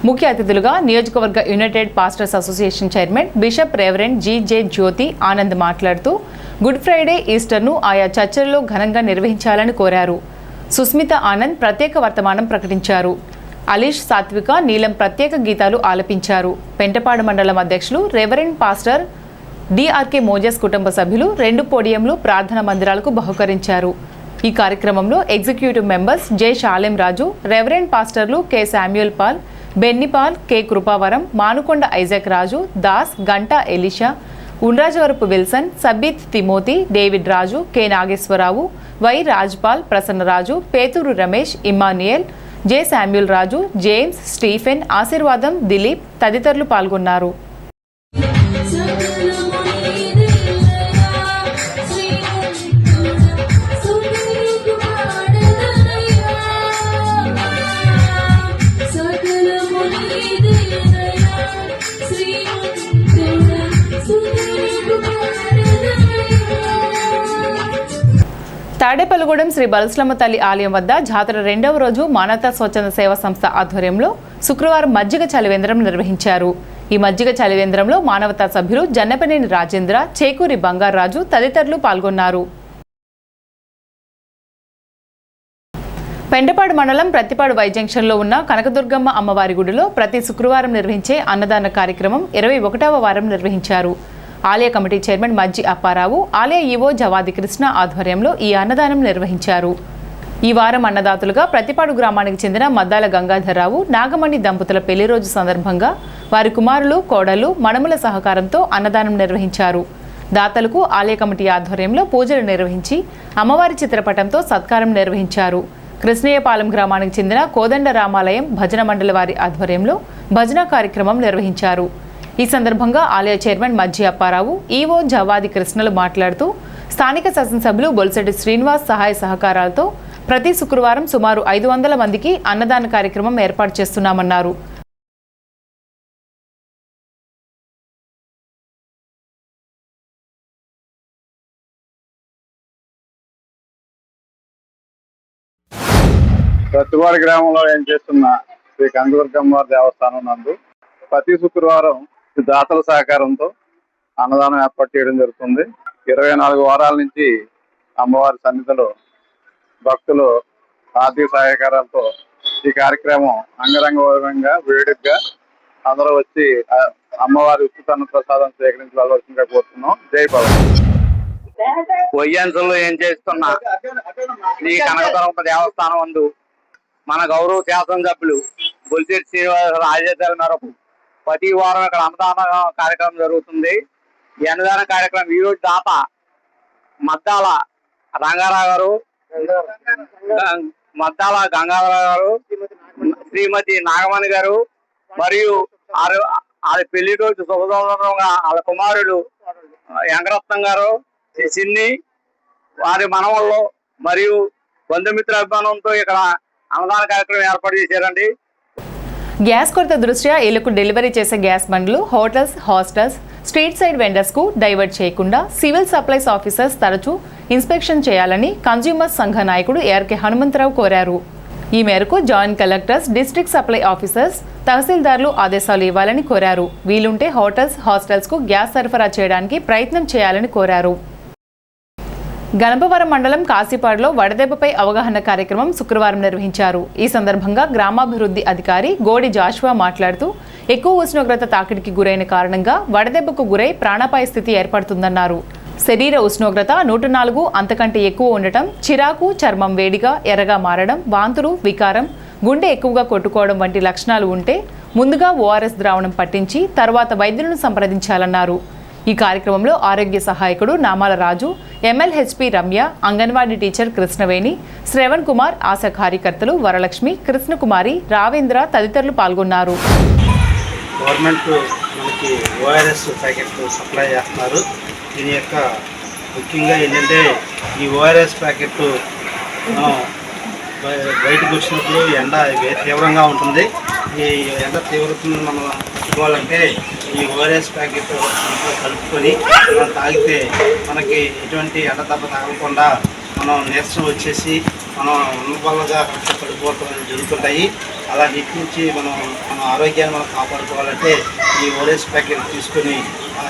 ముఖ్య అతిథులుగా నియోజకవర్గ united pastors association chairman bishop reverend G J. Jyothi Anand మాట్లాడుతూ గుడ్ ఫ్రైడే, ఈస్టర్ను ఆయా చర్చల్లో ఘనంగా నిర్వహించాలని కోరారు. సుస్మిత ఆనంద్ ప్రత్యేక వర్తమానం ప్రకటించారు. అలీష్ సాత్విక నీలం ప్రత్యేక గీతాలు ఆలపించారు. పెంటపాడు మండలం అధ్యక్షులు రెవరెండ్ పాస్టర్ డిఆర్కే మోజెస్ కుటుంబ సభ్యులు 2 పోడియంలు ప్రార్థన మందిరాలకు బహుకరించారు. ఈ కార్యక్రమంలో executive members J. Shalem Raju, reverend పాస్టర్లు K. Samuel Paul, Benny Paul, K. Krupavaram, Manukonda Isaac Raju, Das, Ganta Elisha, Undrajavarapu Wilson, Sabbeeth Timothy, David Raju, K. Nageswararao, Y. Rajpal, Prasannaraju, Pethuru Ramesh, Immanuel, J. Samuel Raju, James, Stephen, Aseervadam, Dileep తదితరులు పాల్గొన్నారు. తాడేపల్లిగూడెం శ్రీ బలస్లమ్మ తల్లి ఆలయం వద్ద జాతర 2వ రోజు మానవతా స్వచ్ఛంద సేవా సంస్థ ఆధ్వర్యంలో శుక్రవారం మజ్జిగ చలివేంద్రం నిర్వహించారు. ఈ మజ్జిగ చలివేంద్రంలో మానవతా సభ్యులు జన్నపనేని రాజేంద్ర, చేకూరి బంగారాజు తదితరులు పాల్గొన్నారు. పెంటపాడు మండలం ప్రతిపాడు వై జంక్షన్లో ఉన్న కనకదుర్గమ్మ అమ్మవారి గుడిలో ప్రతి శుక్రవారం నిర్వహించే అన్నదాన కార్యక్రమం 21వ వారం నిర్వహించారు. ఆలయ కమిటీ చైర్మన్ మజ్జి అప్పారావు, ఆలయ ఈవో జవాది కృష్ణ ఆధ్వర్యంలో ఈ అన్నదానం నిర్వహించారు. ఈ వారం అన్నదాతలుగా ప్రతిపాడు గ్రామానికి చెందిన మద్దాల గంగాధరరావు, నాగమణి దంపతుల పెళ్లి రోజు సందర్భంగా వారి కుమారులు, కోడలు, మణముల సహకారంతో అన్నదానం నిర్వహించారు. దాతలకు ఆలయ కమిటీ ఆధ్వర్యంలో పూజలు నిర్వహించి అమ్మవారి చిత్రపటంతో సత్కారం నిర్వహించారు. కృష్ణయ్యపాలెం గ్రామానికి చెందిన కోదండ రామాలయం భజన మండలి వారి ఆధ్వర్యంలో భజన కార్యక్రమం నిర్వహించారు. ఈ సందర్భంగా ఆలయ చైర్మన్ మజ్జి అప్పారావు, ఈవో జవాది కృష్ణలు మాట్లాడుతూ స్థానిక శాసనసభ్యులు బొలిశెట్టి శ్రీనివాస్ సహాయ సహకారాలతో ప్రతి శుక్రవారం సుమారు 500 మందికి అన్నదాన కార్యక్రమం ఏర్పాటు చేస్తున్నామన్నారు. ప్రతివారి గ్రామంలో ఏం చేస్తున్న శ్రీ కనకదుర్గమ్మ దేవస్థానం నందు ప్రతి శుక్రవారం దాతల సహకారంతో అన్నదానం ఏర్పాటు చేయడం జరుగుతుంది. 24 వారాల నుంచి అమ్మవారి సన్నిధిలో భక్తులు ఆర్థిక సహకారాలతో ఈ కార్యక్రమం అంగరంగ వైభవంగా వేడుకగా అందరూ వచ్చి అమ్మవారి ఉచిత అన్న ప్రసాదం స్వీకరించవలసిందిగా కోరుతున్నాం. జై భవ. వయ్యంతులు ఏం చేస్తున్న శ్రీ కనకదుర్గమ్మ దేవస్థానం అందు మన గౌరవ శాసనసభ్యులు బొలిశెట్టి శ్రీనివాస ఆదేశాల మేరకు ప్రతి వారం ఇక్కడ అన్నదాన కార్యక్రమం జరుగుతుంది. ఈ అన్నదాన కార్యక్రమం ఈ రోజు దాత మద్దాల రంగారావు గారు, మద్దాల గంగాధరరావు గారు, శ్రీమతి నాగమణి గారు మరియు వాళ్ళ పెళ్లి రోజు శుభసందర్భంగా వాళ్ళ కుమారుడు వెంకరత్నం గారు, సిన్ని వారి మనవళ్ళు మరియు బంధుమిత్ర అభిమానంతో ఇక్కడ అన్నదాన కార్యక్రమం ఏర్పాటు చేశారండి. గ్యాస్ కొరత దృష్ట్యా ఇళ్లకు డెలివరీ చేసే గ్యాస్ బండ్లు hotels, hostels, street side vendors కు డైవర్ట్ చేయకుండా సివిల్ సప్లైస్ ఆఫీసర్స్ తరచూ ఇన్స్పెక్షన్ చేయాలని కన్స్యూమర్స్ సంఘ నాయకుడు ఆర్కే హనుమంతరావు కోరారు. ఈ మేరకు joint collectors, district supply officers, తహసీల్దార్లు ఆదేశాలు ఇవ్వాలని కోరారు. వీలుంటే హోటల్స్, హాస్టల్స్ కు గ్యాస్ సరఫరా చేయడానికి ప్రయత్నం చేయాలని కోరారు. గణపవరం మండలం కాశీపాడులో వడదెబ్బపై అవగాహన కార్యక్రమం శుక్రవారం నిర్వహించారు. ఈ సందర్భంగా గ్రామాభివృద్ధి అధికారి గోడి జాషువా మాట్లాడుతూ ఎక్కువ ఉష్ణోగ్రత తాకిడికి గురైన కారణంగా వడదెబ్బకు గురై ప్రాణాపాయ స్థితి ఏర్పడుతుందన్నారు. శరీర ఉష్ణోగ్రత 104 అంతకంటే ఎక్కువ ఉండటం, చిరాకు, చర్మం వేడిగా ఎర్రగా మారడం, వాంతులు, వికారం, గుండె ఎక్కువగా కొట్టుకోవడం వంటి లక్షణాలు ఉంటే ముందుగా ఓఆర్ఎస్ ద్రావణం పట్టించి తర్వాత వైద్యులను సంప్రదించాలన్నారు. ఈ కార్యక్రమంలో ఆరోగ్య సహాయకుడు నామాల రాజు, ఎంఎల్హెచ్పి రమ్య, అంగన్వాడీ టీచర్ కృష్ణవేణి, శ్రవణ్ కుమార్, ఆశా కార్యకర్తలు వరలక్ష్మి, కృష్ణకుమారి, రావేంద్ర తదితరులు పాల్గొన్నారు. గవర్నమెంట్ మనకి ఓఆర్ఎస్ ప్యాకెట్ సప్లై చేస్తున్నారు. దీని యొక్క ముఖ్యంగా ఏంటంటే ఈ ఓఆర్ఎస్ ప్యాకెట్ బయటకు వచ్చినప్పుడు ఎండ తీవ్రంగా ఉంటుంది. ఈ ఎండ తీవ్రతను మనం తట్టుకోవాలంటే ఈ ఓఆర్ఎస్ ప్యాకెట్ కలుపుకొని మనం తాగితే మనకి ఎటువంటి ఎండ దెబ్బ తగలకుండా మనం నీరసం వచ్చేసి మనం ఉన్నపల్లగా పడిపోవటం జరుగుతుంటాయి. అలాంటి నుంచి మన ఆరోగ్యాన్ని మనం కాపాడుకోవాలంటే ఈ ఓఆర్ఎస్ ప్యాకెట్ తీసుకొని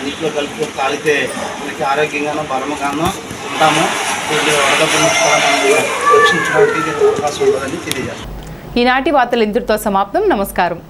నీటిలో కలుపుకొని తాగితే మనకి ఆరోగ్యంగానూ బలముగానూ ఉంటాము. దీన్ని వడదెబ్బ నుంచి కూడా మనం రక్షించడానికి అవకాశం ఉంటుందని తెలియజేస్తాం. ఈనాటి వార్తలు ఇంతటితో సమాప్తం. నమస్కారం.